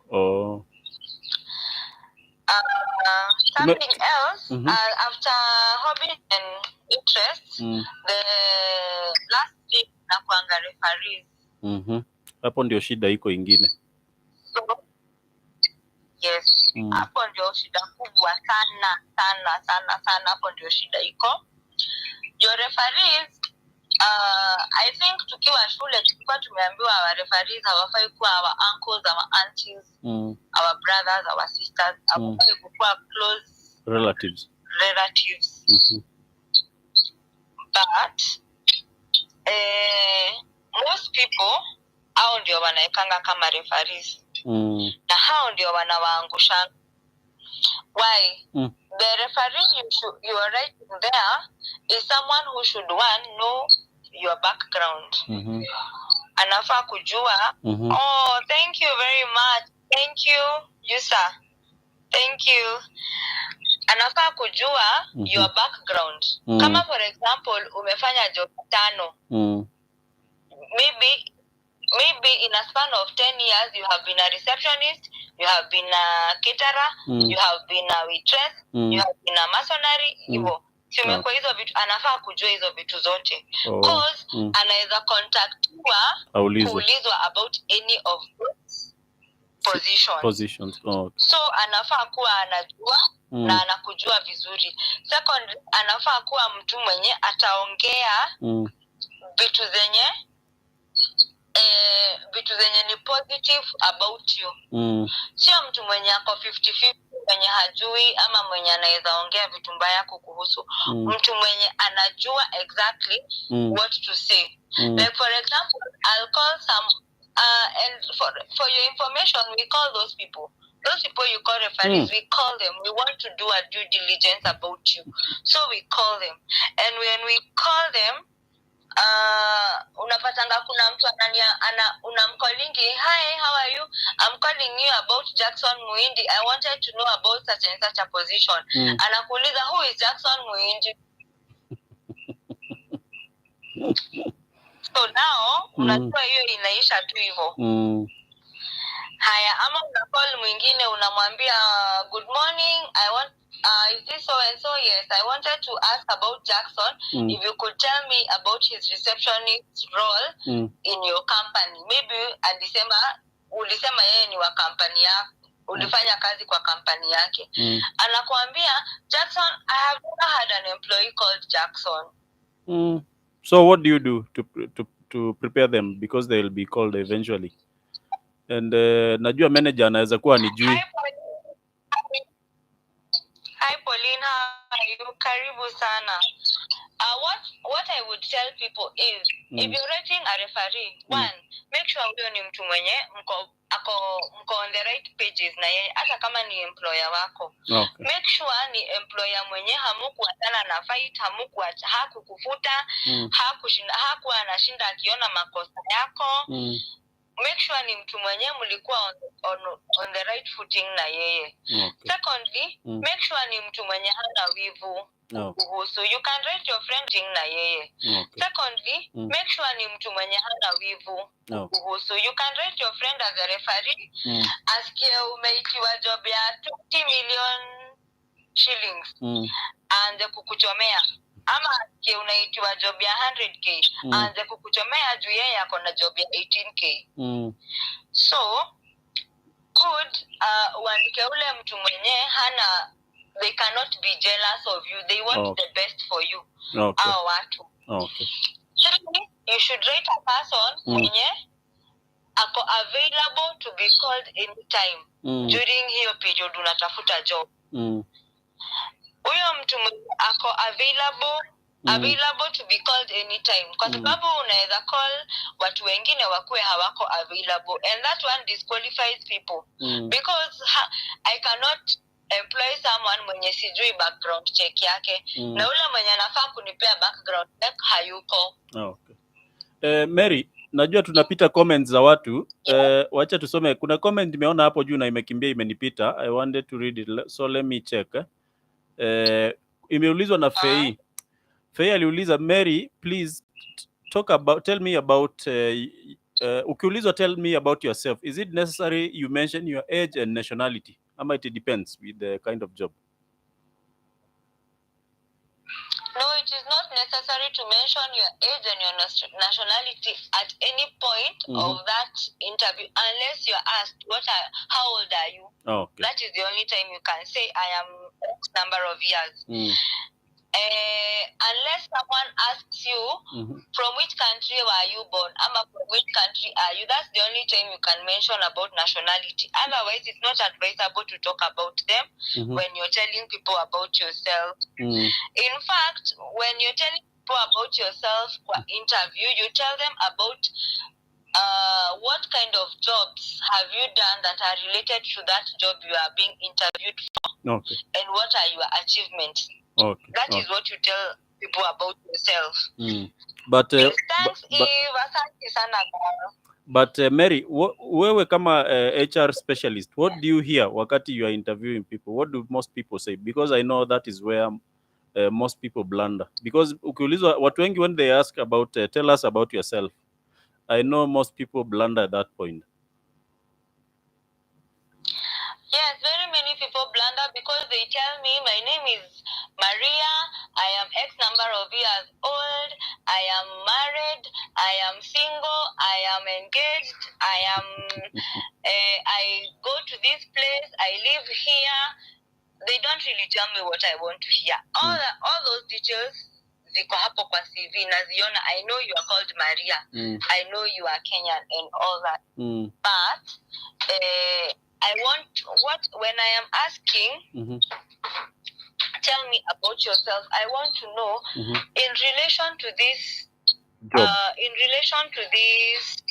Something else, after hobby and interest, the last thing na kuanga referees. Hapo ndio shida iko ingine. So, yes, hapo ndio shida kubwa sana. Hapo ndio shida iko. Your referees, I think tukiwa shule tulikuwa tumeambiwa our referees hawafai kuwa our uncles, our aunties, our brothers, our sisters, hawafai kuwa close relatives. But most people hao ndio wanaekanga kama referees. Na hao ndio wanawaangusha. Why? The referee you are right there is someone who should know your background. Anafaa kujua. Oh, thank you very much. Thank you sir. Thank you. Anafaa kujua your background. Kama for example umefanya job 5. Maybe in a span of 10 years you have been a receptionist, you have been a caterer, you have been a waitress, you have been a masonry, hivyo. Umekuwa hizo vitu, anafaa kujua hizo vitu zote. Cause anaweza contactiwa kuulizwa about any of those positions. So anafaa kuwa anajua na anakujua vizuri. Second, anafaa kuwa mtu mwenye ataongea vitu zenye ni positive about you. Sio mtu mwenye ako 50-50, mwenye hajui ama mwenye anaweza ongea vitu mbaya kukuhusu. Mtu mwenye anajua exactly what to say. Like for example, I'll call some and for your information, we call those people you call referees, we call them. We want to do a due diligence about you, so we call them. And when we call them, unapatanga kuna mtu unamcallingi, hi, how are you? I'm calling you about Jackson Muindi. I wanted to know about such and such a position. Anakuuliza, who is Jackson Muindi? So now unajua hiyo inaisha tu hivyo. Haya, ama unacall mwingine unamwambia, good morning, I want is this so and so? Yes, I wanted to ask about Jackson. If you could tell me about his receptionist role in your company. Maybe ulisema yeye ni wa company yako, ulifanya kazi kwa company yake. Anakuambia, Jackson, I have never had an employee called Jackson. So what do you do to to prepare them because they will be called eventually. And najua manager anaweza kuwa anijui. Hi Pauline, how are you? Karibu sana. What I would tell people is if you're rating a referee, one, make sure huyo ni mtu mwenye mko on the right pages na yeye, hata kama ni employer wako. Okay. Make sure ni employer mwenye hamukuachana na fight, hakukufuta, hakuwa anashinda akiona makosa yako. Make sure ni mtu mwenye mlikuwa on the right footing na yeye. Okay. Secondly, make sure ni mtu mwenye hana wivu. So you can rate your friend na yeye. Okay. Secondly, make sure ni mtu mwenye hana wivu. So you can rate your friend as a referee. Asikie umeitiwa job ya 20 million shillings. Aanze kukuchomea. Ama asikie unaitiwa job ya 100k. Aanze kukuchomea juu yeye ako na job ya 18k. So good uandike ule mtu mwenye hana, they cannot be jealous of you, they want the best for you. Okay. Watu. Okay. Thirdly, you should rate a person mwenye ako available to be called anytime during hiyo period unatafuta job. Huyo mtu ako available to be called anytime, kwa sababu unaweza call watu wengine wakuwe hawako available, and that one disqualifies people. Because I cannot employ someone mwenye sijui background check yake, na ule mwenye anafaa kunipea background check hayuko. Okay. Mary, najua tunapita comments za watu. Wacha tusome. Kuna comment nimeona hapo juu na imekimbia imenipita. I wanted to read it, so let me check. Imeulizwa na Fei. Fei aliuliza, Mary, please tell me about ukiulizwa tell me about yourself. Is it necessary you mention your age and nationality? Ama it depends with the kind of job? No, it is not necessary to mention your age and your nationality at any point of that interview, unless you're asked how old are you. Okay. That is the only time you can say I am X number of years. Unless someone asks you from which country were you born, from which country are you, that's the only time you can mention about nationality. Otherwise, it's not advisable to talk about them when you're telling people about yourself. In fact, when you're telling people about yourself for interview, you tell them about what kind of jobs have you done that are related to that job you are being interviewed for. Okay. And what are your achievements. Okay. That is what you tell people about yourself. But thanks, Eve. Asante sana. But Mary, wewe kama HR specialist, what do you hear wakati you are interviewing people? What do most people say? Because I know that is where most people blunder. Because ukiulizwa watu wengi, when they ask about tell us about yourself, I know most people blunder at that point. Yes, very many people blunder because they tell me my name is Maria, I am X number of years old, I am married, I am single, I am engaged, I go to this place, I live here. They don't really tell me what I want to hear. All those details ziko hapo kwa CV naziona. I know you are called Maria. I know you are Kenyan and all that. But I want when I am asking, tell me about yourself, I want to know in relation to this job. In relation to this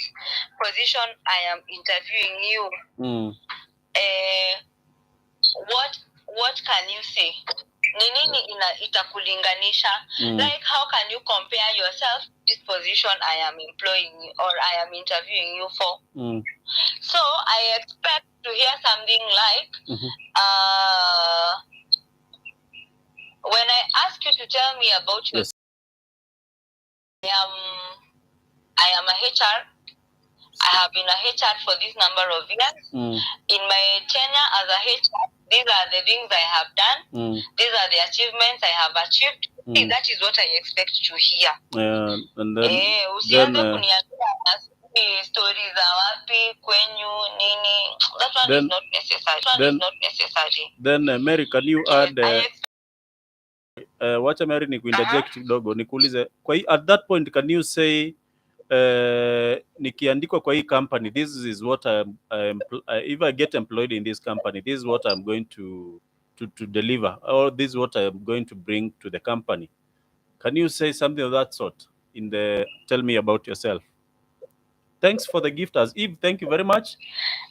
position I am interviewing you. What can you say? Nini itakulinganisha? Like how can you compare yourself to this position I am employing you or I am interviewing you for? So I expect to hear something like when I ask you to tell me about yourself, I am a HR. I have been a HR for this number of years. In my tenure as a HR, these are the things I have done. These are the achievements I have achieved. That is what I expect to hear. And then stories are wapi kwenyu nini. That one is not necessary. Then Mary, can you add wacha Mary ni kuinterject kidogo nikuulize. Kwa at that point can you say nikiandikwa kwa hii company, this is what if I get employed in this company, this is what I'm going to deliver, or this is what I'm going to bring to the company. Can you say something of that sort tell me about yourself? Thanks for the gift as Eve. Thank you very much.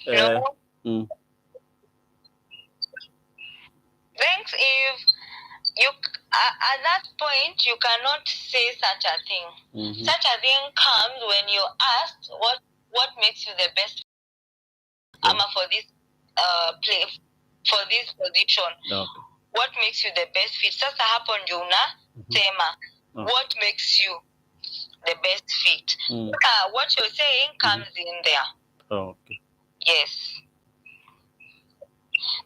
No. Mm. Thanks, Eve. You at that point you cannot say such a thing. Mm-hmm. Such a thing comes when you ask what makes you the best for this place, for this position. Okay. What makes you the best fit? Sasa hapo ndio unasema what makes you the best fit. What you're saying comes in there. Okay. Yes.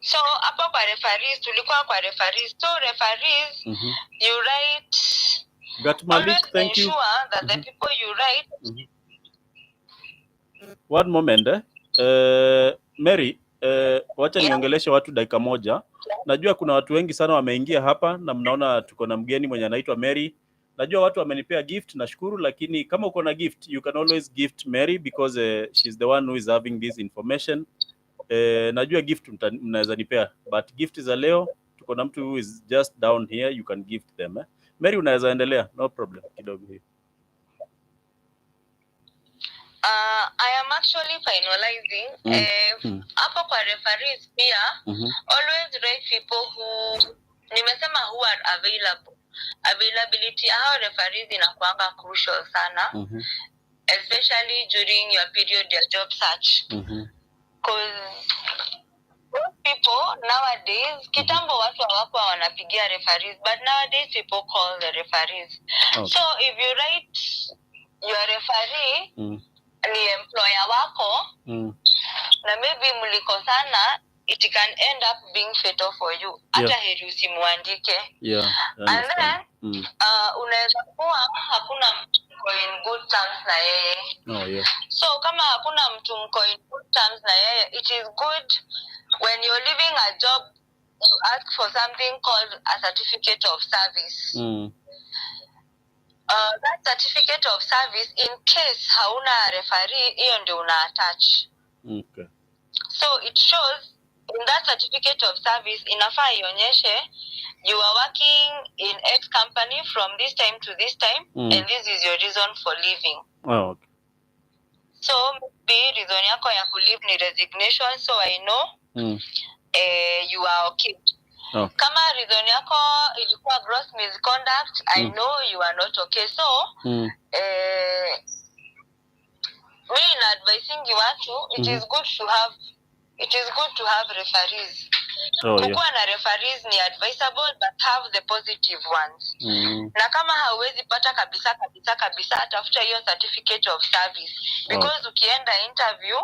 So hapo kwa referees, tulikuwa kwa referees. So referees, you write. Gatmalik, thank you. Ensure that the people you write. One moment, Mary, wacha niongeleshe watu dakika moja. Najua kuna watu wengi sana wameingia hapa na mnaona tuko na mgeni mwenye anaitwa Mary. Najua watu wamenipea gift, nashukuru, lakini kama uko na gift, you can always gift Mary because she's the one who is having this information. Najua gift mnaweza nipea, but gift za leo tuko na mtu who is just down here, you can gift them. Mary, unaweza endelea, no problem kidogo hiyo. I am actually finalizing. Hapo kwa referees pia, always write people who nimesema who are available. Availability how referees inakuanga crucial sana, especially during your period your job search. Because people nowadays, kitambo watu hawakuwa wanapigia referees, but nowadays people call the referees. Okay. So if you write your referee ni employer wako na maybe mlikosana, it can end up being fatal for you. Hata heri usimuandike. And then unaweza kuwa hakuna mtu mko in good terms na yeye. So kama hakuna mtu mko in good terms na yeye, it is good when you're leaving a job you ask for something called a certificate of service. That certificate of service, in case hauna referee, hiyo ndio una attach. Okay. So it shows in that certificate of service inafaa ionyeshe you are working in X company from this time to this time, and this is your reason for leaving. Oh, okay. So maybe reason yako ya kuleave ni resignation, so I know you are okay. Okay. Kama reason yako ilikuwa gross misconduct, I know you are not okay. So me in advising you watu, it is good to have referees. Kukuwa na referees ni advisable, but have the positive ones. Na kama hauwezi pata kabisa atafuta hiyo certificate of service, because ukienda interview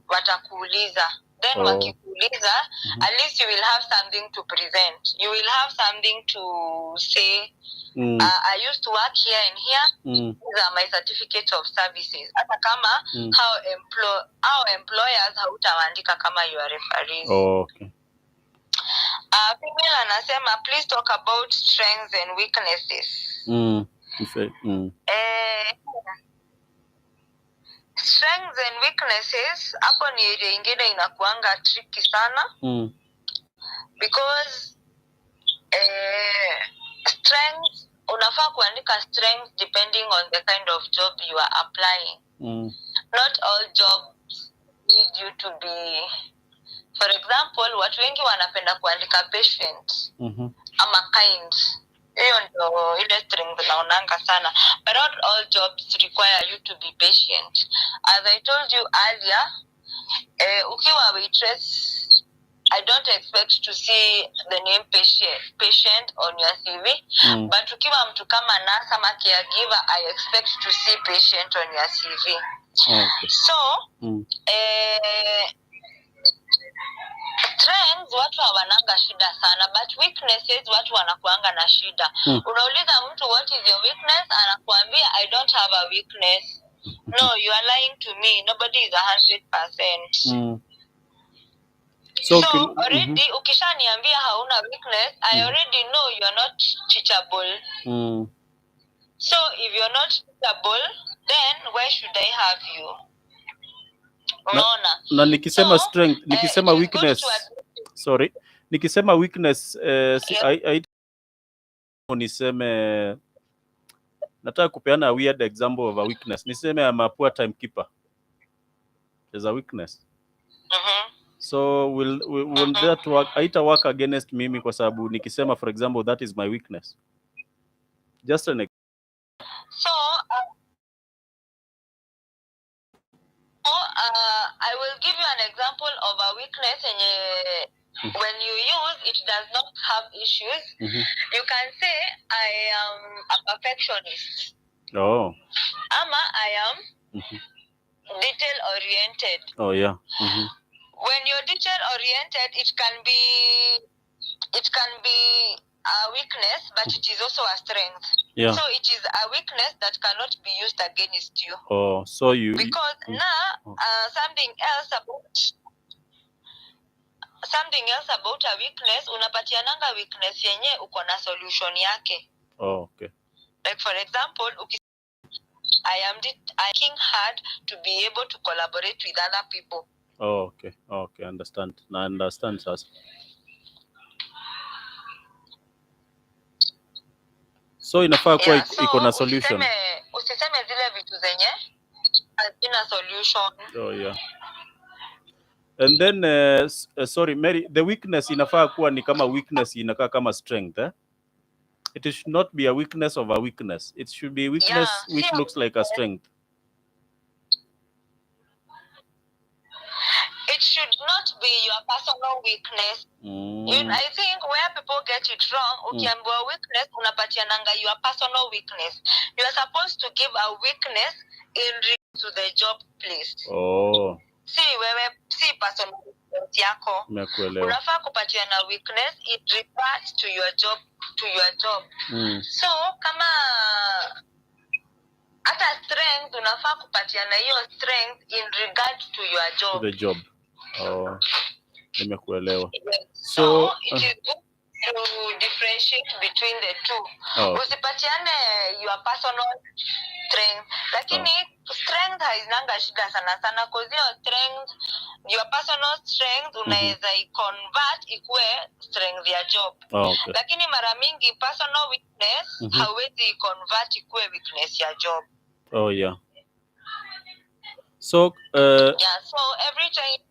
watakuuliza. Then wakikuuliza, at least you will have something to present. You will have something to say. I used to work here and here. These are my certificate of services. Hata kama how employers hautawaandika kama you are referees. Okay. Female anasema, please talk about strengths and weaknesses. Strengths and weaknesses, hapo ni area ingine inakuanga tricky sana. Because strengths, unafaa kuandika strengths depending on the kind of job you are applying. Not all jobs need you to be, for example, watu wengi wanapenda kuandika patient ama kind. Hiyo ndio ile strength naonanga sana. But not all jobs require you to be patient. As I told you earlier, ukiwa waitress, I don't expect to see the name patient on your CV. But ukiwa mtu kama nurse ama caregiver, I expect to see patient on your CV. Okay. So, strengths watu hawananga shida sana, but weaknesses watu wanakuanga na shida. Unauliza mtu what is your weakness, anakuambia I don't have a weakness. No, you are lying to me. Nobody is 100%. So already ukishaniambia hauna weakness, I already know you are not teachable. So if you're not teachable, then why should I have you? Unaona? Na nikisema So, strength, nikisema weakness, sorry, nikisema weakness niseme, nataka kupeana a weird example of a weakness. Niseme I'm a poor timekeeper. There's a weakness. So will that work? Haita work against mimi kwa sababu nikisema, for example, that is my weakness. Just an so I will give you an example of a weakness and when you use it does not have issues. You can say I am a perfectionist. Oh. Ama I am detail oriented. Oh yeah. When you're detail oriented, it can be a weakness, but it is also a strength. Yeah. So it is a weakness that cannot be used against you. Oh, so you because now something else about a weakness, unapatiananga weakness yenye uko na solution yake. Oh, okay. Like for example, I am working hard to be able to collaborate with other people. Oh, okay. Okay, understand. Na understand sasa. So inafaa kuwa iko na solution. Usiseme zile vitu zenye hazina solution. Oh yeah. And then sorry Mary, the weakness inafaa kuwa ni kama weakness inakaa kama strength, eh? It should not be a weakness of a weakness. It should be a weakness which looks like a strength. It should not be your personal weakness. I think where people get it wrong, ukiambiwa weakness, unapatiananga your personal weakness. You are supposed to give a weakness in regard to the job place. Oh. Si personal weakness yako. Unafaa kupatiana weakness, it refers to your job. So, kama hata strength, unafaa kupatiana hiyo strength in regard to your job. To the job. Oh, nimekuelewa. Yes. So it is good to differentiate between the two. Usipatiane your personal strength. Lakini strength hainanga shida sana cause your strength, your personal strength unaweza convert ikue strength ya job. Okay. Lakini mara mingi personal weakness hauwezi convert ikue weakness ya job. Oh yeah. So so every time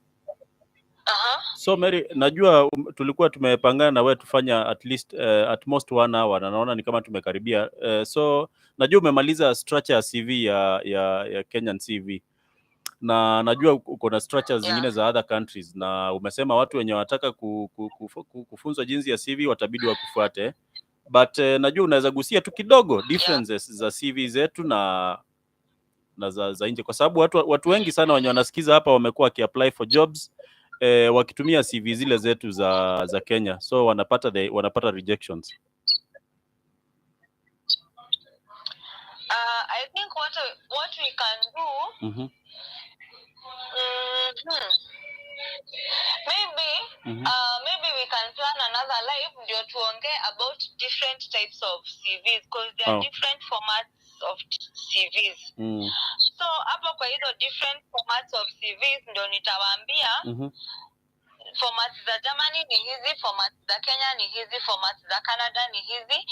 So Mary, najua tulikuwa tumepangana na wewe tufanya at least at most 1 hour na naona ni kama tumekaribia. So najua umemaliza structure ya CV ya Kenyan CV. Na najua uko na structures zingine za other countries na umesema watu wenye wanataka kufunzwa jinsi ya CV watabidi wakufuate. But najua unaweza gusia tu kidogo differences za CV zetu na za nje kwa sababu watu wengi sana wenye wanasikiza hapa wamekuwa wakiapply for jobs wakitumia CV zile zetu za Kenya, so wanapata rejections. I think what we can do maybe we can plan another live ndio tuongee about different types of CVs because there are different formats of CVs. So hapo kwa hizo different formats of CVs ndio nitawaambia formats za Germany ni hizi, formats za Kenya ni hizi, formats za Canada ni hizi,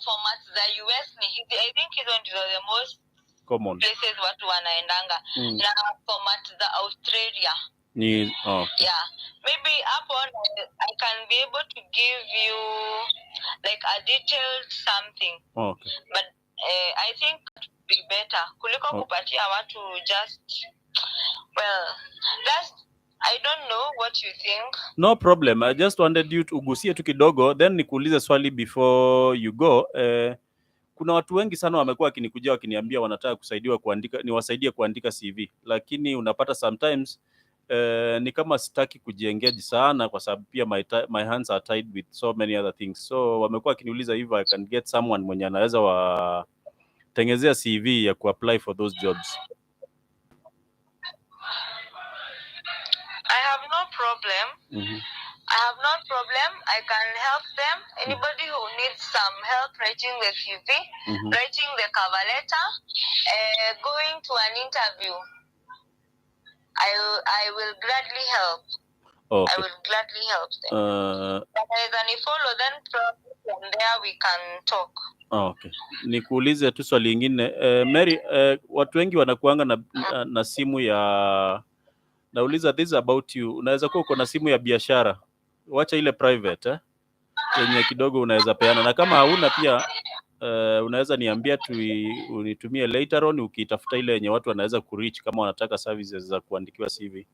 formats za US ni hizi. I think hizo ndio the most common places watu wanaendanga. Na formats za Australia ni maybe upon I can be able to give you like a detailed something. But I think it would be better kuliko kupatia watu just I don't know what you think. No problem. I just wanted you to ugusie tu kidogo then nikuulize swali before you go. Kuna watu wengi sana wamekuwa wakinikujia wakiniambia wanataka kusaidiwa kuandika, niwasaidie kuandika CV, lakini unapata sometimes ni kama sitaki kujiengage sana kwa sababu pia my hands are tied with so many other things. So wamekuwa wakiniuliza if I can get someone mwenye anaweza watengezea CV ya kuapply for those jobs. I have no problem. I have no problem. I can help them. Anybody who needs some help writing the CV, writing the cover letter, going to an interview, I will gladly help. Okay. I will gladly help them. But when you follow, then from there we can talk. Okay. Nikuulize tu swali lingine. Mary, watu wengi wanakuanga na simu ya, nauliza this about you. Unaweza kuwa uko na simu ya biashara. Wacha ile private yenye kidogo unaweza peana, na kama hauna pia unaweza niambia unitumie later on ukitafuta ile yenye watu wanaweza kureach kama wanataka services za kuandikiwa CV.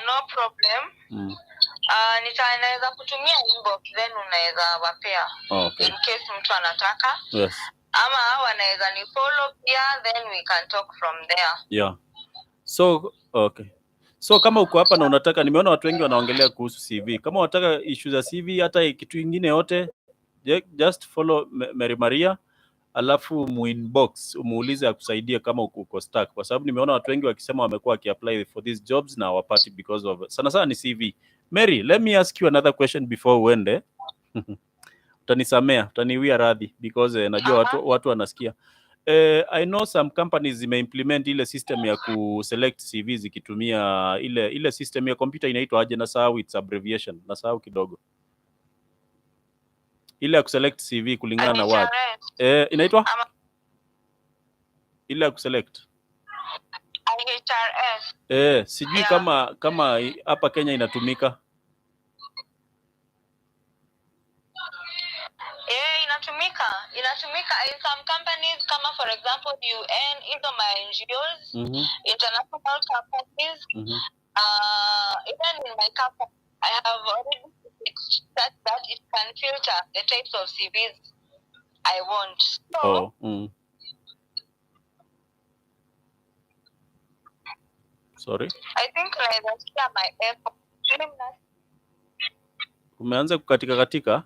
No problem. Nitaweza kutumia inbox then unaweza wapea. Okay. In case mtu anataka. Yes. Ama wanaweza ni follow pia then we can talk from there. Yeah. So, okay. So kama uko hapa na unataka, nimeona watu wengi wanaongelea kuhusu CV. Kama unataka issue za CV hata kitu kingine yote, just follow Mary Maria, alafu muinbox umuulize akusaidie kama uko stuck, kwa sababu nimeona watu wengi wakisema wamekuwa wakiapply for these jobs na wapati because of sana ni CV. Mary, let me ask you another question before uende. Utanisamea, utaniwia radhi because najua watu wanasikia. I know some companies zimeimplement ile system ya kuselect CV zikitumia ile system ya computer inaitwa aje, nasahau its abbreviation, nasahau kidogo. Ile ya kuselect CV kulingana na word. Inaitwa ile ya kuselect IHRS. Sijui kama hapa Kenya inatumika. Inatumika in some companies, kama for example UN, hizo ma NGOs, international companies. Even in my company, I have already fixed that it can filter the types of CVs I want. So, sorry, I think let's share my effort. Umeanza kukatika katika?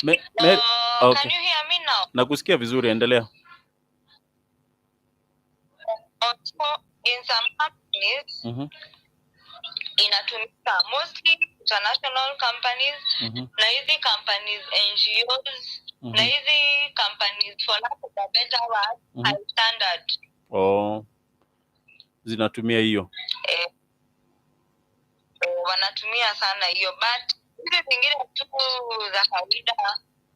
Okay. Can you hear me now? Nakusikia vizuri, endelea. Also, in some companies, inatumika mostly international companies, na hizi companies NGOs, na hizi companies for lack of a better word, high standard. Zinatumia hiyo. Wanatumia sana hiyo, but hizi zingine tu za kawaida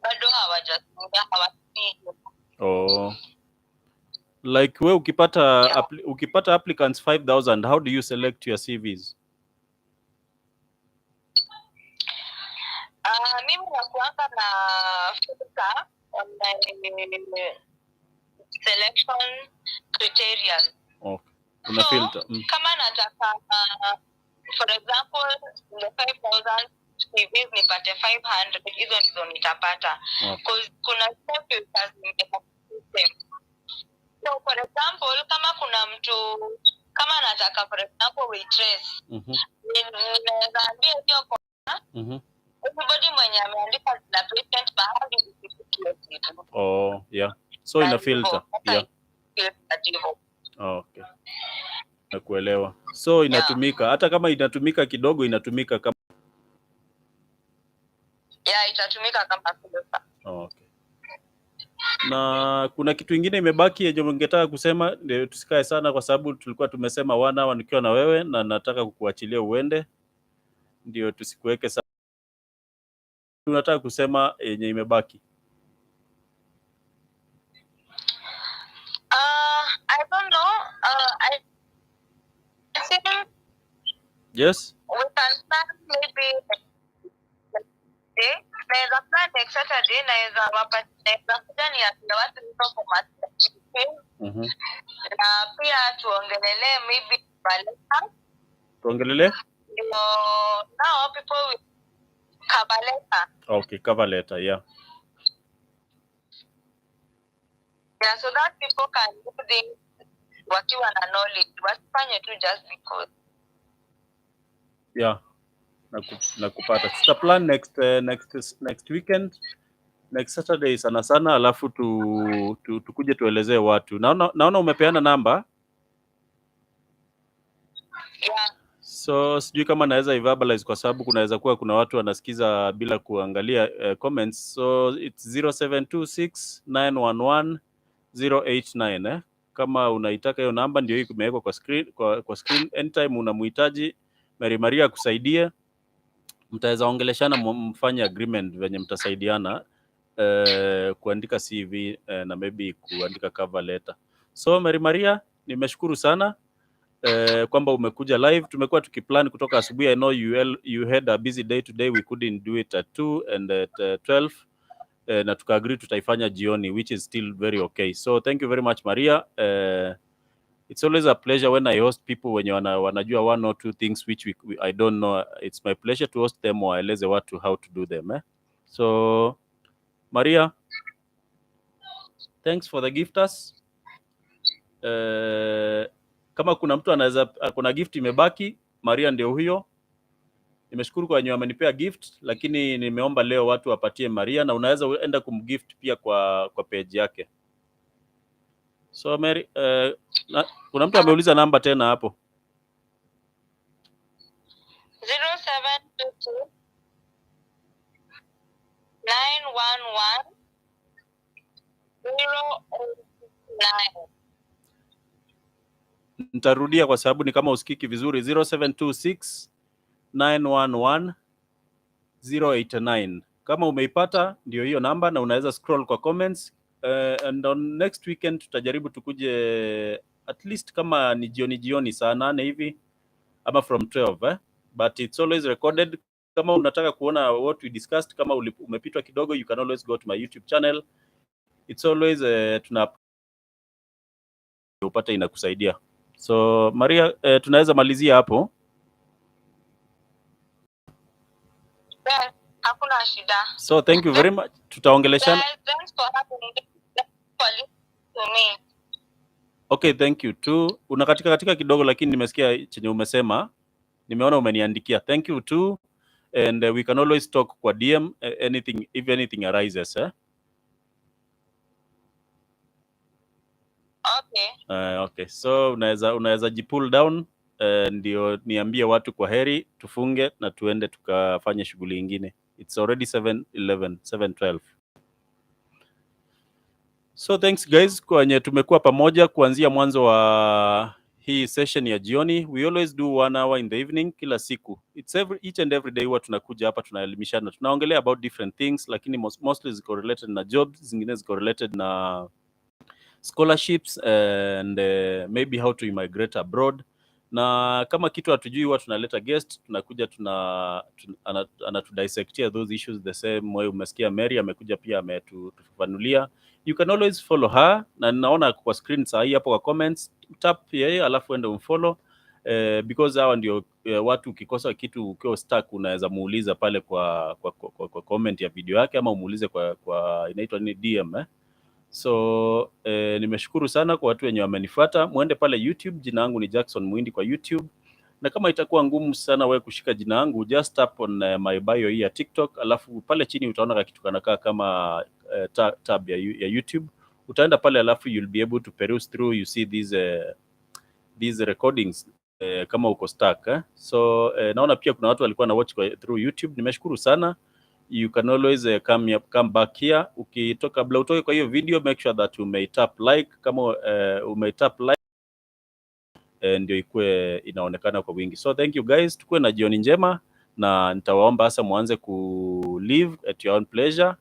bado hawajatumia, hawatumii. Like we ukipata applicants 5,000, how do you select your CVs? Mimi nakuanga na filter on my selection criteria. Okay. Una filter. Kama nataka for example the 5,000 CVs nipate 500, hizo ndizo nitapata. Kuna filters nimeweka. So for example, kama kuna mtu kama nataka for example waitress, ninaweza ambia hiyo kwa everybody mwenye ameandika na patient mahali ikifikia. Yeah. So ina filter. Yeah. Okay. Nakuelewa. So inatumika hata kama inatumika kidogo, inatumika kama itatumika kama filter. Okay. Na kuna kitu kingine imebaki yenye ungetaka kusema, ndio tusikae sana kwa sababu tulikuwa tumesema 1 hour nikiwa na wewe na nataka kukuachilia uende, ndio tusikuweke sana. Tunataka kusema yenye imebaki. I don't know. I think yes, we can start maybe naweza plan next Saturday, naweza kuja niambie watu niko kwa matatu. Na pia tuongelelee maybe baleta. Tuongelelee? Now people will cover letter. Okay, cover letter, yeah. Yeah, so that people can do things wakiwa na knowledge, wasifanye tu just because. Yeah. Nakupata. Tuta plan next weekend next Saturday sana sana, alafu tukuje tuelezee watu. Naona umepeana namba. Yeah. So sijui kama naweza verbalize kwa sababu kunaweza kuwa kuna watu wanasikiza bila kuangalia comments. So it's 0726911089 Kama unaitaka hiyo namba, ndio hii imewekwa kwa screen, kwa screen. Anytime unamhitaji Mary Maria akusaidie, mtaweza ongeleshana, mfanye agreement venye mtasaidiana kuandika CV na maybe kuandika cover letter. So Mary Maria, nimeshukuru sana kwamba umekuja live. Tumekuwa tukiplan kutoka asubuhi. I know you had a busy day today, we couldn't do it at 2 and at 12 na tukaagree tutaifanya jioni, which is still very okay. So thank you very much Maria. It's always a pleasure when I host people wenye wanajua one or two things which I don't know. It's my pleasure to host them, waeleze watu how to do them. So Maria, thanks for the gifters. Kama kuna mtu anaweza, kuna gift imebaki, Maria ndio huyo. Nimeshukuru kwa wenye wamenipea gift, lakini nimeomba leo watu wapatie Maria, na unaweza enda kumgift pia kwa page yake. So Mary, kuna mtu ameuliza namba tena hapo. 0722 911 089. Nitarudia kwa sababu ni kama usikiki vizuri. 0726 911 089. Kama umeipata ndio hiyo namba, na unaweza scroll kwa comments. And on next weekend tutajaribu tukuje at least kama ni jioni saa 8 hivi ama from 12 but it's always recorded. Kama unataka kuona what we discussed, kama umepitwa kidogo, you can always go to my YouTube channel. It's always upate inakusaidia. So Maria, tunaweza malizia hapo. Yeah, hakuna shida. So thank you very much. Tutaongeleshana. Thanks for having me. Okay, thank you too. Unakatika kidogo, lakini nimesikia chenye umesema. Nimeona umeniandikia. Thank you too. And we can always talk kwa DM anything, if anything arises. Okay. Okay. So unaweza jipull down ndio niambie watu kwa heri, tufunge na tuende tukafanye shughuli nyingine. It's already 7:12. So thanks guys kwa wenye tumekuwa pamoja kuanzia mwanzo wa hii session ya jioni. We always do 1 hour in the evening kila siku. It's each and every day huwa tunakuja hapa, tunaelimishana, tunaongelea about different things, lakini mostly ziko related na jobs, zingine ziko related na scholarships and maybe how to immigrate abroad. Na kama kitu hatujui, huwa tunaleta guest, tunakuja anatudissectia those issues the same way umesikia Mary amekuja pia ametufafanulia. You can always follow her, na naona kwa screen saa hii hapo kwa comments, tap yeye alafu ende umfollow because hawa ndio watu, ukikosa kitu ukiwa stuck unaweza muuliza pale kwa comment ya video yake, ama umuulize kwa inaitwa ni DM. So nimeshukuru sana kwa watu wenye wamenifuata. Muende pale YouTube, jina langu ni Jackson Muindi kwa YouTube. Na kama itakuwa ngumu sana wewe kushika jina langu, just tap on my bio hii ya TikTok, alafu pale chini utaona kitu kanakaa kama tab ya YouTube. Utaenda pale alafu you'll be able to peruse through, you see these recordings kama uko stuck. So naona pia kuna watu walikuwa na watch through YouTube. Nimeshukuru sana. You can always come back here. Ukitoka kabla utoke kwa hiyo video, make sure that umetap like. Kama umetap like ndio ikue inaonekana kwa wingi. So thank you guys, tukue na jioni njema, na nitawaomba hasa muanze ku live at your own pleasure.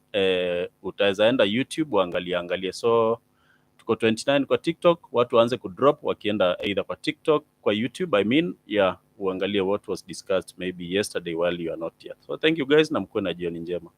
Utaweza enda YouTube uangalie. So tuko 29 kwa TikTok, watu waanze ku drop wakienda either kwa TikTok, kwa YouTube uangalie what was discussed maybe yesterday while you are not here. So thank you guys, na mkuwe na jioni njema.